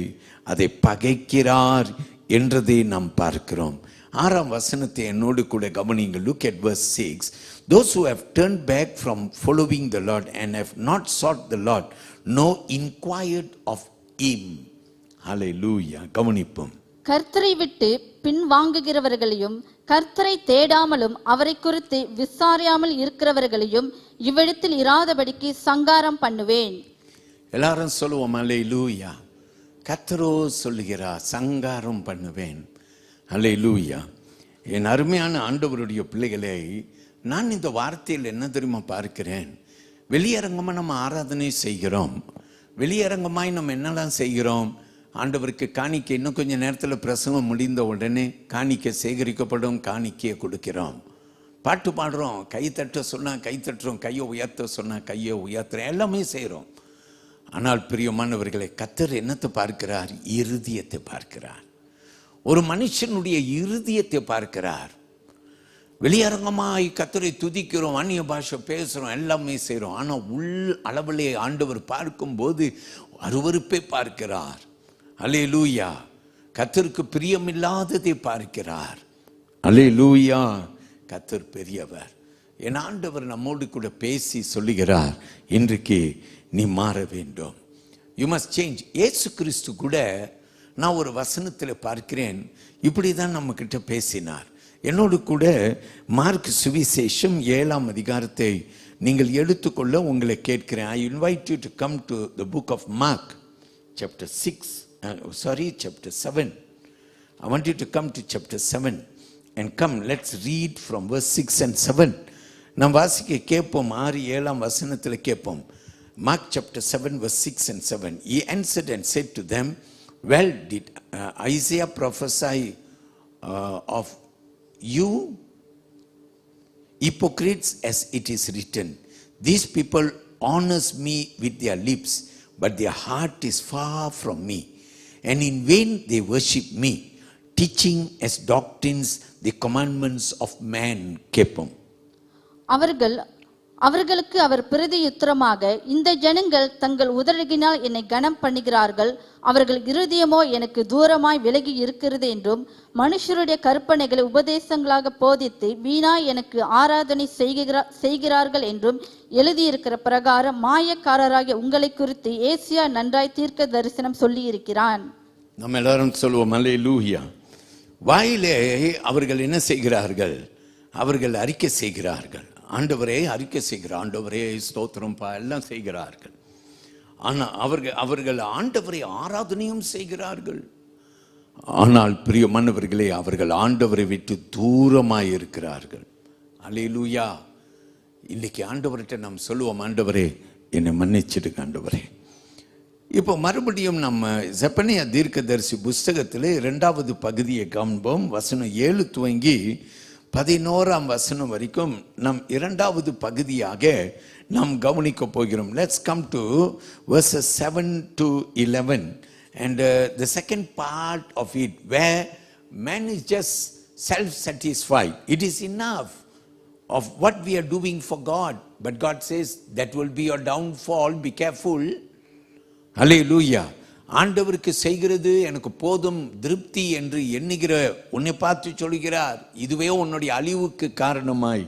அதை பகைக்கிறார் என்றதை நாம் பார்க்கிறோம். 6ஆம் வசனத்தை என்னோடு கூட கவனிங்க. Look at verse 6. Those who have turned back from following the Lord and have not sought the Lord, no inquired of him. Hallelujah. கவனிப்போம். கர்த்தரை விட்டு பின் வாங்குகிறவர்களையும் கர்த்தரை தேடாமலும் அவரை குறித்து விசாரியாமல் இருக்கிறவர்களையும் இவ்விடத்தில் இராதபடிக்கு சங்காரம் பண்ணுவேன். எல்லாரும் சொல்லுவோம் அல்லேலூயா. கர்த்தரோ சொல்லுகிறார், சங்காரம் பண்ணுவேன். அல்லேலூயா. என் அருமையான ஆண்டவருடைய பிள்ளைகளே, நான் இந்த வார்த்தையில் என்ன தெரியுமா பார்க்கிறேன்? வெளியரங்கமாக நம்ம ஆராதனை செய்கிறோம். வெளியரங்கமாய் நம்ம என்னெல்லாம் செய்கிறோம்? ஆண்டவருக்கு காணிக்கை, இன்னும் கொஞ்சம் நேரத்தில் பிரசங்கம் முடிந்த உடனே காணிக்கை சேகரிக்கப்படும், காணிக்கையை கொடுக்கிறோம். பாட்டு பாடுறோம், கை தட்ட சொன்னால் கை தட்டுறோம், கையை உயர்த்த சொன்னால் கையை உயர்த்துறோம், எல்லாமே செய்கிறோம். ஆனால் பிரியமானவர்களை, கர்த்தர் என்னத்தை பார்க்கிறார்? இருதயத்தை பார்க்கிறார். ஒரு மனுஷனுடைய இருதயத்தை பார்க்கிறார். வெளியரங்கமாய் கர்த்தரை துதிக்கிறோம், அந்நிய பாஷை பேசுகிறோம், எல்லாமே செய்கிறோம். ஆனால் உள் அளவிலே ஆண்டவர் பார்க்கும்போது அருவருப்பை பார்க்கிறார். அல்லேலூயா. கர்த்தருக்கு பிரியமில்லாததை பார்க்கிறார். அல்லேலூயா. கர்த்தர் பெரியவர். என் ஆண்டவர் நம்மோடு கூட பேசி சொல்லுகிறார், இன்றைக்கு நீ மாற வேண்டும். You must change. இயேசு கிறிஸ்து கூட நான் ஒரு வசனத்தில் பார்க்கிறேன், இப்படி தான் நம்ம கிட்ட பேசினார். என்னோடு கூட மார்க் சுவிசேஷம் 7ஆம் அதிகாரத்தை நீங்கள் எடுத்துக்கொள்ள உங்களை கேட்கிறேன். I invite you to come to the book of Mark chapter 7. I want you to come to chapter 7 and come, let's read from verse 6 and 7. நாம் வாசிக்க கேட்போம். 6-7ஆம் வசனத்தில் கேட்போம். Mark chapter 7 verse 6 and 7. He answered and said to them, well did Isaiah prophesy of you hypocrites, as it is written, these people honors me with their lips, but their heart is far from me, and in vain they worship me, teaching as doctrines the commandments of man. கேட்போம். அவர்களுக்கு அவர் பிரதியுத்தரமாக, இந்த ஜனங்கள் தங்கள் உதடுகளினால் என்னை கனம் பண்ணுகிறார்கள், அவர்கள் இருதயமோ எனக்கு தூரமாய் விலகி இருக்கிறது என்றும், மனுஷருடைய கற்பனைகளை உபதேசங்களாக போதித்து வீணாய் எனக்கு ஆராதனை செய்கிறார்கள் என்றும் எழுதியிருக்கிற பிரகாரம் மாயக்காரராகிய உங்களை குறித்து ஏசியா நன்றாய் தீர்க்க தரிசனம் சொல்லி இருக்கிறான். நம்ம எல்லாரும் சொல்லுவோம் அல்லேலூயா. வாயிலே அவர்கள் என்ன செய்கிறார்கள்? அவர்கள் அறிக்கை செய்கிறார்கள். ஆண்டவரே அறிக்கை செய்கிறார், ஆண்டவரே ஸ்தோத்திரம் எல்லாம் செய்கிறார்கள். ஆனால் அவர்கள் ஆண்டவரை ஆராதனையும் செய்கிறார்கள். ஆனால் பிரியமானவர்களே, அவர்கள் ஆண்டவரை விட்டு தூரமாய் இருக்கிறார்கள். அல்லேலூயா. இன்னைக்கு ஆண்டவர்கிட்ட நாம் சொல்லுவோம், ஆண்டவரே என்னை மன்னிச்சிடுங்க ஆண்டவரே. இப்போ மறுபடியும் நம்ம செப்பனியா தீர்க்கதரிசி புஸ்தகத்தில் 2வது பகுதியை காண்போம். வசனம் 7 துவங்கி 11ஆம் வசனம் வரைக்கும் நம் 2வது பகுதியாக நாம் கவனிக்க போகிறோம். Let's come to verses 7 to 11 and the second part of it, where man is just self-satisfied. It is enough of what we are doing for God, but God says that will be your downfall, be careful. Hallelujah. ஆண்டவருக்கு செய்கிறது எனக்கு போதும், திருப்தி என்று எண்ணுகிற உன்னை பார்த்து சொல்கிறார், இதுவே உன்னுடைய அழிவுக்கு காரணமாய்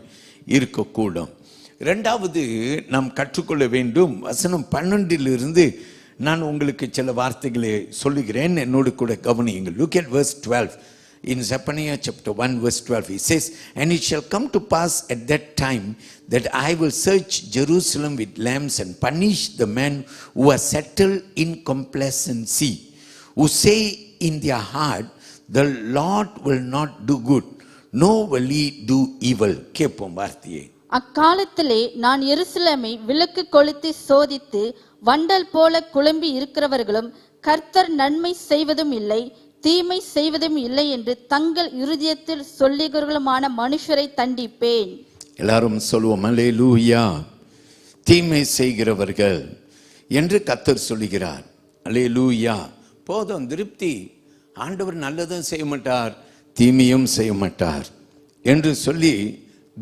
இருக்கக்கூடும். 2வது நாம் கற்றுக்கொள்ள வேண்டும். வசனம் 12 நான் உங்களுக்கு சில வார்த்தைகளை சொல்லுகிறேன், என்னோடு கூட கவனியுங்கள். Look at verse 12. In Zephaniah chapter 1 verse 12, he says, and it shall come to pass at that time that I will search Jerusalem with lamps and punish the men who are settled in complacency, who say in their heart, the Lord will not do good, nor will he do evil. கேட்போம் வார்த்தையை. அக்காலத்திலே நான் எருசலேமை விளக்கு கொளுத்தி சோதித்து வண்டல் போல குழம்பி இருக்கிறவர்களும் கர்த்தர் நன்மை செய்வதும் இல்லை தீமை செய்வதும் இல்லை என்று தங்கள் இருதயத்தில் சொல்லுகிறவர்களுமான மனுஷரை தண்டிப்பேன். எல்லாரும் சொல்லுவோம் அல்லேலூயா. தீமை செய்கிறவர்கள் என்று கர்த்தர் சொல்லுகிறார். அல்லேலூயா. போதும், திருப்தி. ஆண்டவர் நல்லதும் செய்ய மாட்டார், தீமையும் செய்ய மாட்டார் என்று சொல்லி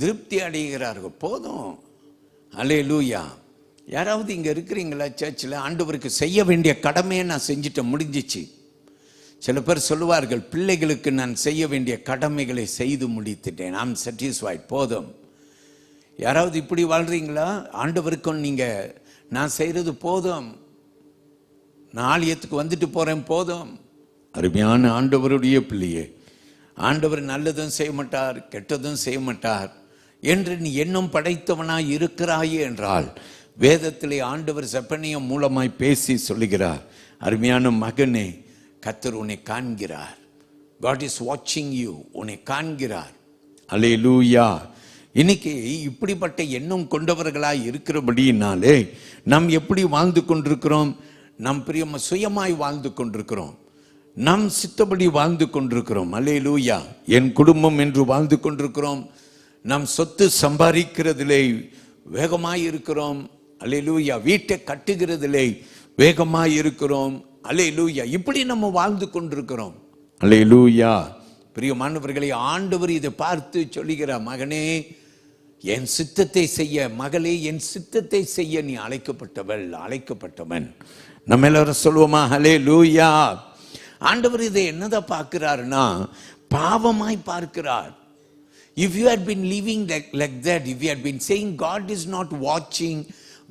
திருப்தி அடைகிறார்கள். போதும். அல்லேலூயா. யாராவது இங்க இருக்கிறீங்களா சர்ச்சில்? ஆண்டவருக்கு செய்ய வேண்டிய கடமையை நான் செஞ்சுட்டேன், முடிஞ்சிச்சு. சில பேர் சொல்லுவார்கள், பிள்ளைகளுக்கு நான் செய்ய வேண்டிய கடமைகளை செய்து முடித்துட்டேன், ஐ அம் சாட்டிஸ்ஃபைட், போதும். யாராவது இப்படி வாழ்றீங்களா? ஆண்டவருக்கும் நீங்க நான் செய்யறது போதும், நான் ஆலயத்துக்கு வந்துட்டு போறேன் போதும். அருமையான ஆண்டவருடைய பிள்ளையே, ஆண்டவர் நல்லதும் செய்ய மாட்டார், கெட்டதும் செய்ய மாட்டார் என்று நீ எண்ணம் படைத்தவனாய் இருக்கிறாயே என்றால், வேதத்திலே ஆண்டவர் செப்பனியம் மூலமாய் பேசி சொல்லுகிறார், அருமையான மகனே, கர்த்தர் உன்னை காண்கிறார். God is watching you. உன்னை காண்கிறார். அல்லேலூயா. இன்னைக்கு இப்படிப்பட்ட எண்ணம் கொண்டவர்களாய் இருக்கிறபடியினாலே நாம் எப்படி வாழ்ந்து கொண்டிருக்கிறோம்? நம் பிரியமா சுயமாய் வாழ்ந்து கொண்டிருக்கிறோம், நம் சித்தப்படி வாழ்ந்து கொண்டிருக்கிறோம். அல்லேலூயா. என் குடும்பம் என்று வாழ்ந்து கொண்டிருக்கிறோம், நம் சொத்து சம்பாதிக்கிறதிலே வேகமாய் இருக்கிறோம். அல்லேலூயா. வீட்டை கட்டுகிறதிலே வேகமாய் இருக்கிறோம். அல்லேலூயா. இப்படி நம்ம வாழ்ந்து கொண்டிருக்கிறோம். அல்லேலூயா. பிரியமானவர்களே, ஆண்டவர் இதை பார்த்து சொல்லுகிறார், மகனே என் சித்தத்தை செய்ய, மகளே என் சித்தத்தை செய்ய நீ அழைக்கப்பட்டவள், அழைக்கப்பட்டவன். நம்ம எல்லாரும் சொல்லுவோமா? அல்லேலூயா. ஆண்டவர் இதை என்னதான் பார்க்கிறாருன்னா பாவமாய் பார்க்கிறார். If you had been living like that, if you had been saying God is not watching,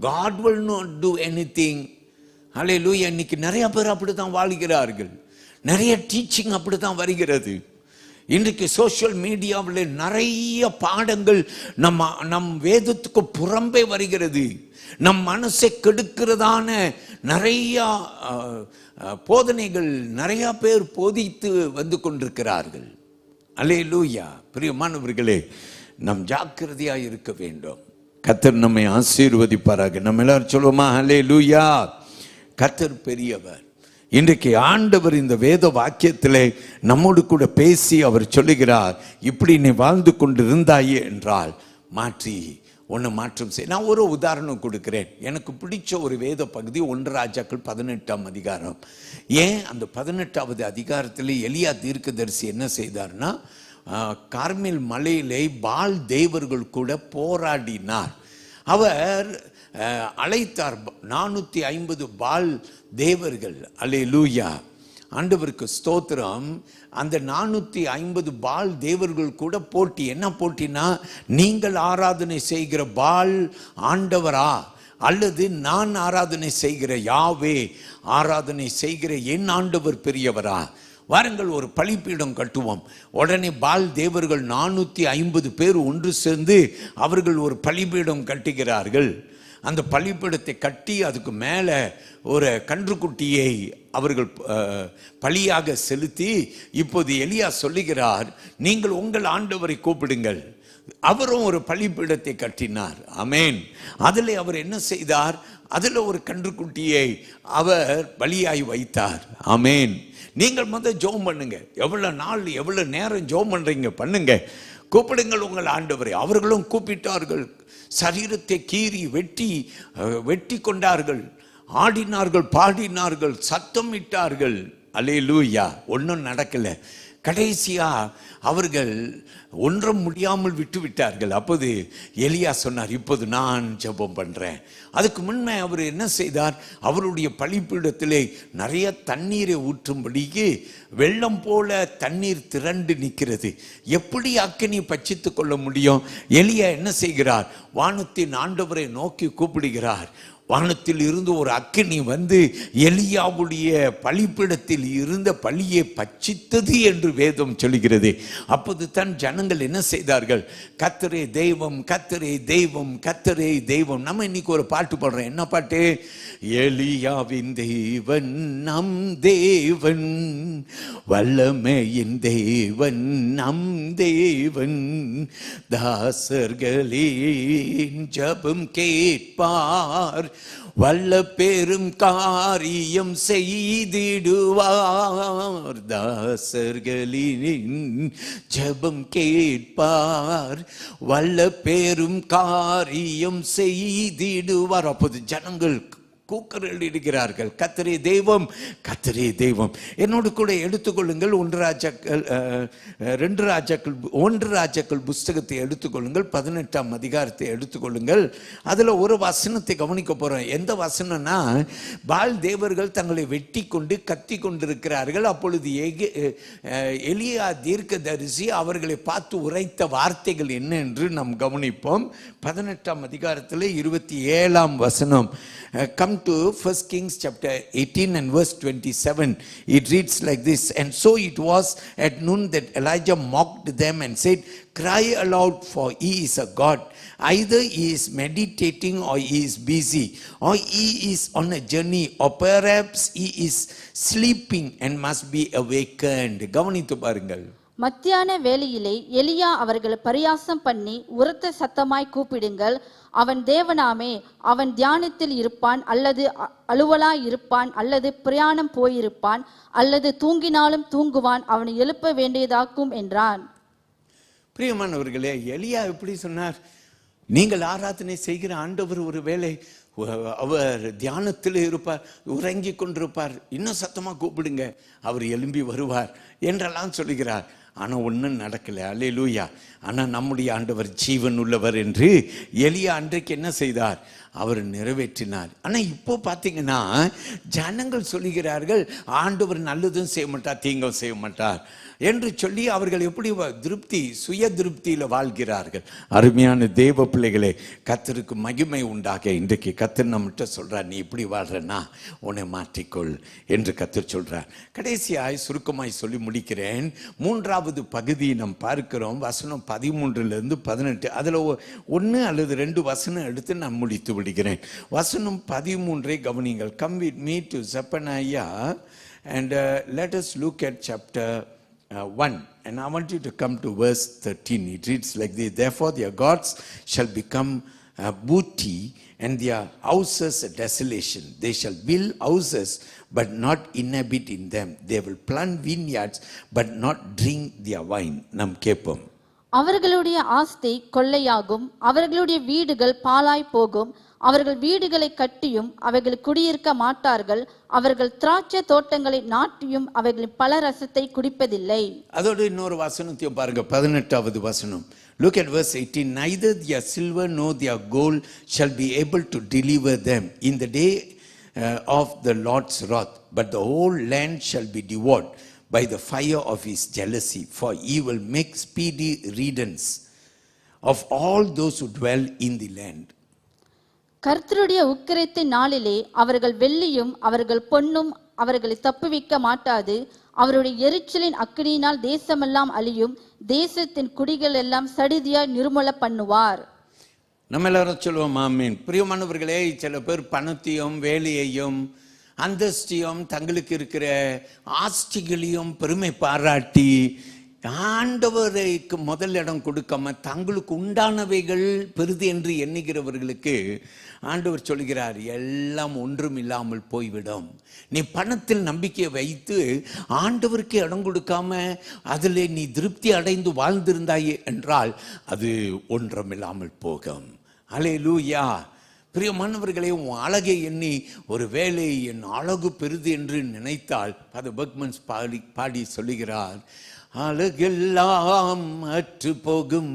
God will not do anything. ஹல்லேலூயா. இன்னைக்கு நிறைய பேர் அப்படித்தான் வாழ்கிறார்கள். நிறைய டீச்சிங் அப்படித்தான் வருகிறது. இன்றைக்கு சோஷியல் மீடியாவில் நிறைய பாடங்கள் நம் வேதத்துக்கு புறம்பே வருகிறது. நம் மனசை கெடுக்கிறதான நிறைய போதனைகள் நிறைய பேர் போதித்து வந்து கொண்டிருக்கிறார்கள். அல்லேலூயா. பிரியமானவர்களே, நம் ஜாக்கிரதையாக இருக்க வேண்டும். கர்த்தர் நம்மை ஆசீர்வதிப்பாராக. நம்ம எல்லாரும் சொல்லுவோமா? அல்லேலூயா. கர்த்தர் பெரியவர். இன்றைக்கு ஆண்டவர் இந்த வேத வாக்கியத்திலே நம்மோடு கூட பேசி அவர் சொல்லுகிறார், இப்படி நீ வாழ்ந்து கொண்டு இருந்தாயே என்றால் மாற்றி ஒன்று மாற்றம் செய். நான் ஒரு உதாரணம் கொடுக்கிறேன். எனக்கு பிடிச்ச ஒரு வேத பகுதி 1 ராஜாக்கள் 18ஆம் அதிகாரம். ஏன் அந்த 18வது அதிகாரத்தில் எலியா தீர்க்கதரிசி என்ன செய்தார்னா, கார்மேல் மலையிலே பால் தேவர்கள் கூட போராடினார். அவர் அழைத்தார் 450 பால் தேவர்கள். அல்லேலூயா. ஆண்டவருக்கு ஸ்தோத்திரம். அந்த 450 பால் தேவர்கள் கூட போட்டி. என்ன போட்டினா, நீங்கள் ஆராதனை செய்கிற பால் ஆண்டவரா, அல்லது நான் ஆராதனை செய்கிற யாவே ஆராதனை செய்கிற என் ஆண்டவர் பெரியவரா? வாருங்கள் ஒரு பலிப்பீடம் கட்டுவோம். உடனே பால் தேவர்கள் 450 பேர் ஒன்று சேர்ந்து அவர்கள் ஒரு பலிப்பீடம் கட்டுகிறார்கள். அந்த பலிப்பீடத்தை கட்டி அதுக்கு மேலே ஒரு கன்றுக்குட்டியை அவர்கள் பலியாக செலுத்தி, இப்போது எலியா சொல்லுகிறார், நீங்கள் உங்கள் ஆண்டவரை கூப்பிடுங்கள். அவரும் ஒரு பலிப்பீடத்தை கட்டினார். ஆமேன். அதில் அவர் என்ன செய்தார்? அதில் ஒரு கன்றுக்குட்டியை அவர் பலியாய் வைத்தார். ஆமேன். நீங்கள் முதல் ஜெபம் பண்ணுங்க. எவ்வளோ நாள் எவ்வளோ நேரம் ஜெபம் பண்ணுறீங்க பண்ணுங்க. கூப்பிடுங்கள் உங்கள் ஆண்டவரை. அவர்களும் கூப்பிட்டார்கள். சரீரத்தை கீறி வெட்டி கொண்டார்கள், ஆடினார்கள், பாடினார்கள், சத்தம் இட்டார்கள். அல்லேலூயா. ஒன்றும் நடக்கலை. கடைசியா அவர்கள் ஒன்றும் முடியாமல் விட்டு விட்டார்கள். அப்போது எலியா சொன்னார், இப்போது நான் ஜெபம் பண்றேன். அதுக்கு முன்னே அவர் என்ன செய்தார்? அவருடைய பலிப்பீடத்திலே நிறைய தண்ணீரை ஊற்றும்படிக்கு வெள்ளம் போல தண்ணீர் திரண்டு நிற்கிறது. எப்படி அக்கினி பட்சித்து கொள்ள முடியும்? எலியா என்ன செய்கிறார்? வானத்தின் ஆண்டவரை நோக்கி கூப்பிடுகிறார். வானத்தில் இருந்து ஒரு அக்கினி வந்து எலியாவுடைய பலிப்பீடத்தில் இருந்த பலியை பட்சித்தது என்று வேதம் சொல்கிறது. அப்போது தன் ஜனங்கள் என்ன செய்தார்கள்? கர்த்தரே தெய்வம், கர்த்தரே தெய்வம், கர்த்தரே தெய்வம். நம்ம இன்னைக்கு ஒரு பாட்டு பாடுறோம். என்ன பாட்டு? எலியாவின் தேவன் நம் தேவன், வல்லமையின் தேவன் நம் தேவன், தாசர்களின் ஜெபம் கேட்பார், வல்ல பெரும் காரியம் செய்திடுவார், தாசர்களின் ஜெபம் கேட்பார், வல்ல பெரும் காரியம் செய்திடுவார். அப்போது ஜனங்கள் கூக்குரல் இடுகிறார்கள், கர்த்தரே தெய்வம், கர்த்தரே தெய்வம். என்னோடு கூட எடுத்துக்கொள்ளுங்கள் 1 ராஜாக்கள் புஸ்தகத்தை எடுத்துக்கொள்ளுங்கள், 18ஆம் அதிகாரத்தை எடுத்துக்கொள்ளுங்கள். அதில் ஒரு வசனத்தை கவனிக்க போகிறோம். எந்த வசனம்னா, பால் தேவர்கள் தங்களை வெட்டி கொண்டு கத்தி கொண்டிருக்கிறார்கள். அப்பொழுது எலியா தீர்க்கதரிசி அவர்களை பார்த்து உரைத்த வார்த்தைகள் என்ன என்று நாம் கவனிப்போம். 18ஆம் அதிகாரத்தில் 27ஆம் வசனம். Come to 1 Kings chapter 18 and verse 27. It reads like this, and so it was at noon that Elijah mocked them and said, cry aloud, for he is a God. Either he is meditating, or he is busy, or he is on a journey, or perhaps he is sleeping and must be awakened. கவனித்து பாருங்கள். மத்தியான வேளையிலே எலியா அவர்கள் பரியாசம் பண்ணி உரத்த சத்தமாய் கூப்பிடுங்கள், அவன் தேவனாமே, அவன் தியானத்தில் இருப்பான், அல்லது அலுவலாய் இருப்பான், அல்லது பிரயாணம் போயிருப்பான், அல்லது தூங்கினாலும் தூங்குவான், அவனை எழுப்ப வேண்டியதாக்கும் என்றான். பிரியமானவர்களே, எலியா எப்படி சொன்னார்? நீங்கள் ஆராதனை செய்கிற ஆண்டவர் ஒரு வேளை அவர் தியானத்தில் இருப்பார், உறங்கி கொண்டிருப்பார், இன்னும் சத்தமாக கூப்பிடுங்க, அவர் எழும்பி வருவார் என்றெல்லாம் சொல்லுகிறார். ஆனால் ஒன்றும் நடக்கலை. அல்லேலூயா. ஆனால் நம்முடைய ஆண்டவர் ஜீவன் உள்ளவர் என்று எலியா அன்றைக்கு என்ன செய்தார்? அவர் நிறைவேற்றினார். ஆனால் இப்போ பார்த்தீங்கன்னா ஜனங்கள் சொல்லுகிறார்கள் ஆண்டவர் நல்லதும் செய்ய மாட்டார் தீங்கும் செய்ய மாட்டார் என்று சொல்லி அவர்கள் எப்படி திருப்தி சுய திருப்தியில் வாழ்கிறார்கள். அருமையான தேவ பிள்ளைகளே, கர்த்தருக்கு மகிமை உண்டாக இன்றைக்கு கர்த்தர் நம்மகிட்ட சொல்றார், நீ இப்படி வாழ்றன்னா உன்னை மாற்றிக்கொள் என்று கர்த்தர் சொல்றார். கடைசியாய் சுருக்கமாய் சொல்லி முடிக்கிறேன். 3வது பகுதி நாம் பார்க்கிறோம், வசனம் 13லிருந்து 18. அதில் 1 அல்லது 2 வசனம் எடுத்து நான் முடித்து விடுகிறேன். வசனம் 13 கவனிங்கள். Come with me to Zephaniah and let us look at chapter 1, and I want you to come to verse 13. It reads like this: Therefore their gods shall become booty, and their houses a desolation. They shall build houses, but not inhabit in them. They will plant vineyards, but not drink their wine. நாம் கேட்போம். அவர்களுடைய ஆஸ்தி கொள்ளையாகும், அவர்களுடைய வீடுகள் பாழாய் போகும். அவர்கள் வீடுகளை கட்டியும் அவைகள் குடியிருக்க மாட்டார்கள். அவர்கள் திராட்சை தோட்டங்களை நாட்டியும் அவைகளின் பல ரசத்தை குடிப்பதில்லை. அதோடு இன்னொரு வசனத்தையும் பாருங்க, 18வது வசனம். Look at verse 18. Neither their silver nor their gold shall be able to deliver them in the day of the Lord's wrath, but the whole land shall be devoured by the fire of his jealousy, for he will make speedy riddance of all those who dwell in the land. கர்த்தருடைய உக்கிரத்தின் நாளிலே அவர்கள் வெள்ளியும் அவர்கள் பொன்னும் அவர்களை தப்புவிக்க மாட்டாது. அவருடைய எரிச்சலின் அக்கினியினால் தேசமெல்லாம் அழியும். தேசத்தின் குடிகள் எல்லாம் சடிதியாய் நிர்மூல பண்ணுவார். நம்ம எல்லாரும் சொல்லுவோம் ஆமீன். பிரியமானவர்களே, சில பேர் பணத்தையும் வேலையையும் அந்தஸ்தையும் தங்களுக்கு இருக்கிற ஆஸ்திகளையும் பெருமை பாராட்டி ஆண்டவருக்கு முதல் இடம் கொடுக்காம தங்களுக்கு உண்டானவைகள் பெரிது என்று எண்ணுகிறவர்களுக்கு ஆண்டவர் சொல்கிறார், எல்லாம் ஒன்றும் இல்லாமல் போய்விடும். நீ பணத்தில் நம்பிக்கையை வைத்து ஆண்டவருக்கு இடம் கொடுக்காம அதில் நீ திருப்தி அடைந்து வாழ்ந்திருந்தாயே என்றால் அது ஒன்றுமில்லாமல் போகும். அல்லேலூயா. பிரியமானவர்களே, உன் அழகை எண்ணி ஒரு வேலை என் அழகு பெரிது என்று நினைத்தால் அது பக்மன்ஸ் பாடி சொல்லுகிறார், அழகெல்லாம் அற்று போகும்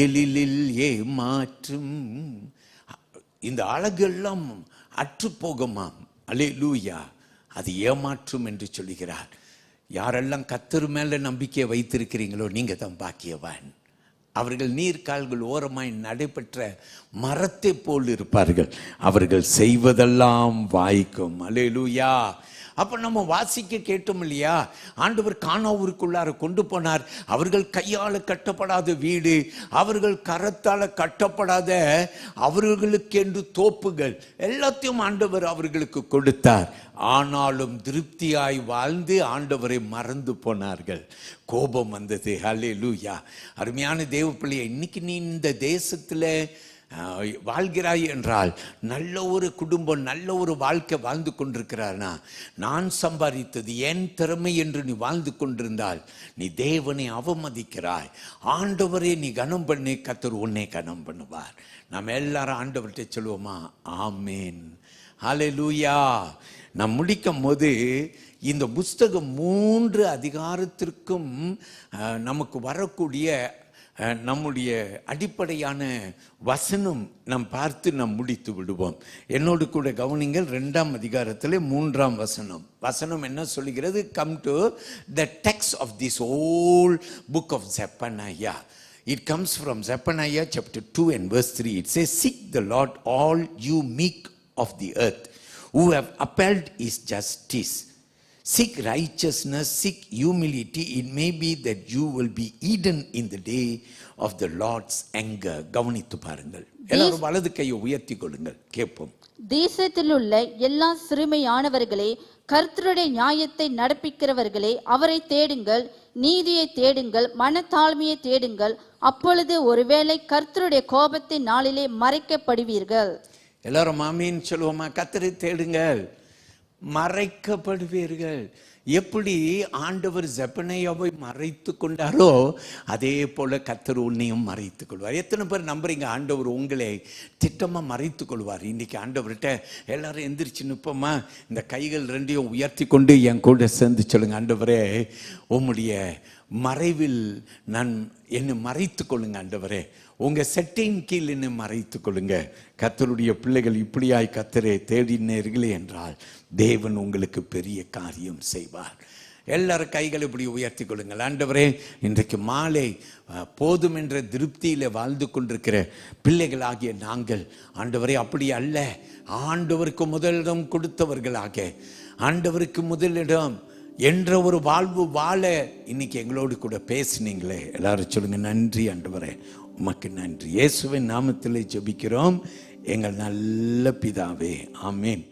எழிலில் ஏமாற்றும். இந்த அழகெல்லாம் அற்று போகுமாம். அல்லேலூயா. அது ஏமாற்றும் என்று சொல்லுகிறார். யாரெல்லாம் கர்த்தர் மேல நம்பிக்கையை வைத்திருக்கிறீங்களோ நீங்க தான் பாக்கியவான். அவர்கள் நீர்க்கால்கள் ஓரமாய் நடைபெற்ற மரத்தை போல் இருப்பார்கள். அவர்கள் செய்வதெல்லாம் வாய்க்கும். அல்லேலூயா. அப்போ நம்ம வாசிக்க கேட்டோம் இல்லையா, ஆண்டவர் கானாவூருக்குள்ளார கொண்டு போனார். அவர்கள் கையால் கட்டப்படாத வீடு, அவர்கள் கரத்தால் கட்டப்படாத அவர்களுக்கென்று தோப்புகள் எல்லாத்தையும் ஆண்டவர் அவர்களுக்கு கொடுத்தார். ஆனாலும் திருப்தியாய் வாழ்ந்து ஆண்டவரை மறந்து போனார்கள். கோபம் வந்தது. அல்லேலூயா. அருமையான தேவ பிள்ளையை, இன்னைக்கு நீ இந்த தேசத்தில் வாழ்கிறாய் என்றால் நல்ல ஒரு குடும்பம் நல்ல ஒரு வாழ்க்கை வாழ்ந்து கொண்டிருக்கிறார்னா, நான் சம்பாதித்தது என் திறமை என்று நீ வாழ்ந்து கொண்டிருந்தால் நீ தேவனை அவமதிக்கிறாய். ஆண்டவரே நீ கனம் பண்ணி, கர்த்தர் உன்னை கனம் பண்ணுவார். நம்ம எல்லாரும் ஆண்டவர்கிட்ட சொல்லுவோமா? ஆமேன். ஹல்லேலூயா. நான் முடிக்கும் போது இந்த புஸ்தகம் 3 அதிகாரத்திற்கும் நமக்கு வரக்கூடிய நம்முடைய அடிப்படையான வசனம் நாம் பார்த்து நாம் முடித்து விடுவோம். என்னோடு கூட கவனிங்கள். 2ஆம் அதிகாரத்தில் 3ஆம் வசனம் என்ன சொல்லுகிறது? Come to the text of this whole book of Zephaniah. It comes from Zephaniah chapter 2 and verse 3. It says, Seek the Lord, all you meek of the earth, who have upheld his justice. Seek righteousness, seek humility. It may be that you will be eaten in the day of the Lord's anger. கவனித்து பாருங்கள். எல்லாரும் வலது கையை உயர்த்தி கொள்ளுங்கள், கேட்போம். தேசத்தில் உள்ள எல்லா சிறுமையானவர்களே, கர்த்தருடைய நியாயத்தை நடப்பிக்கிறவர்களே, அவரை தேடுங்கள், நீதியை தேடுங்கள், மனத்தாழ்மையை தேடுங்கள். அப்பொழுது ஒருவேளை கர்த்தருடைய கோபத்தின் நாளிலே மறைக்கப்படுவீர்கள். எல்லாரும் ஆமீன் சொல்லுவோமா? கர்த்தரை தேடுங்கள், மறைக்கப்படுவீர்கள். எப்படி ஆண்டவர் செப்பனியாவை மறைத்து கொண்டாரோ அதே போல கர்த்தர் உன்னையும் மறைத்து கொள்வார். எத்தனை பேர் நம்புறீங்க ஆண்டவர் உங்களை திட்டமாக மறைத்து கொள்வார்? இன்னைக்கு ஆண்டவர்கிட்ட எல்லாரும் எந்திரிச்சு நிற்போமா? இந்த கைகள் ரெண்டையும் உயர்த்தி கொண்டு என் கூட சேர்ந்து சொல்லுங்க, ஆண்டவரே உம்முடைய மறைவில் நான் என்னை மறைத்து கொள்ளுங்க ஆண்டவரே, உங்க செட்டின் கீழ் என்னை மறைத்து கொள்ளுங்க. கர்த்தருடைய பிள்ளைகள் இப்படியாய் கர்த்தரை தேடினீர்களே என்றால் தேவன் உங்களுக்கு பெரிய காரியம் செய்வார். எல்லாரும் கைகளை இப்படி உயர்த்தி கொள்ளுங்கள். ஆண்டவரே, இன்றைக்கு மாலை போதும் என்ற திருப்தியில் வாழ்ந்து கொண்டிருக்கிற பிள்ளைகளாகிய நாங்கள் ஆண்டவரே அப்படி அல்ல, ஆண்டவருக்கு முதலிடம் கொடுத்தவர்களாக, ஆண்டவருக்கு முதலிடம் என்ற ஒரு வாழ்வு வாழ இன்னைக்கு எங்களோடு கூட பேசினீங்களே. எல்லாரும் சொல்லுங்க, நன்றி ஆண்டவரே, உமக்கு நன்றி. இயேசுவின் நாமத்திலே ஜெபிக்கிறோம் எங்கள் நல்ல பிதாவே, ஆமேன்.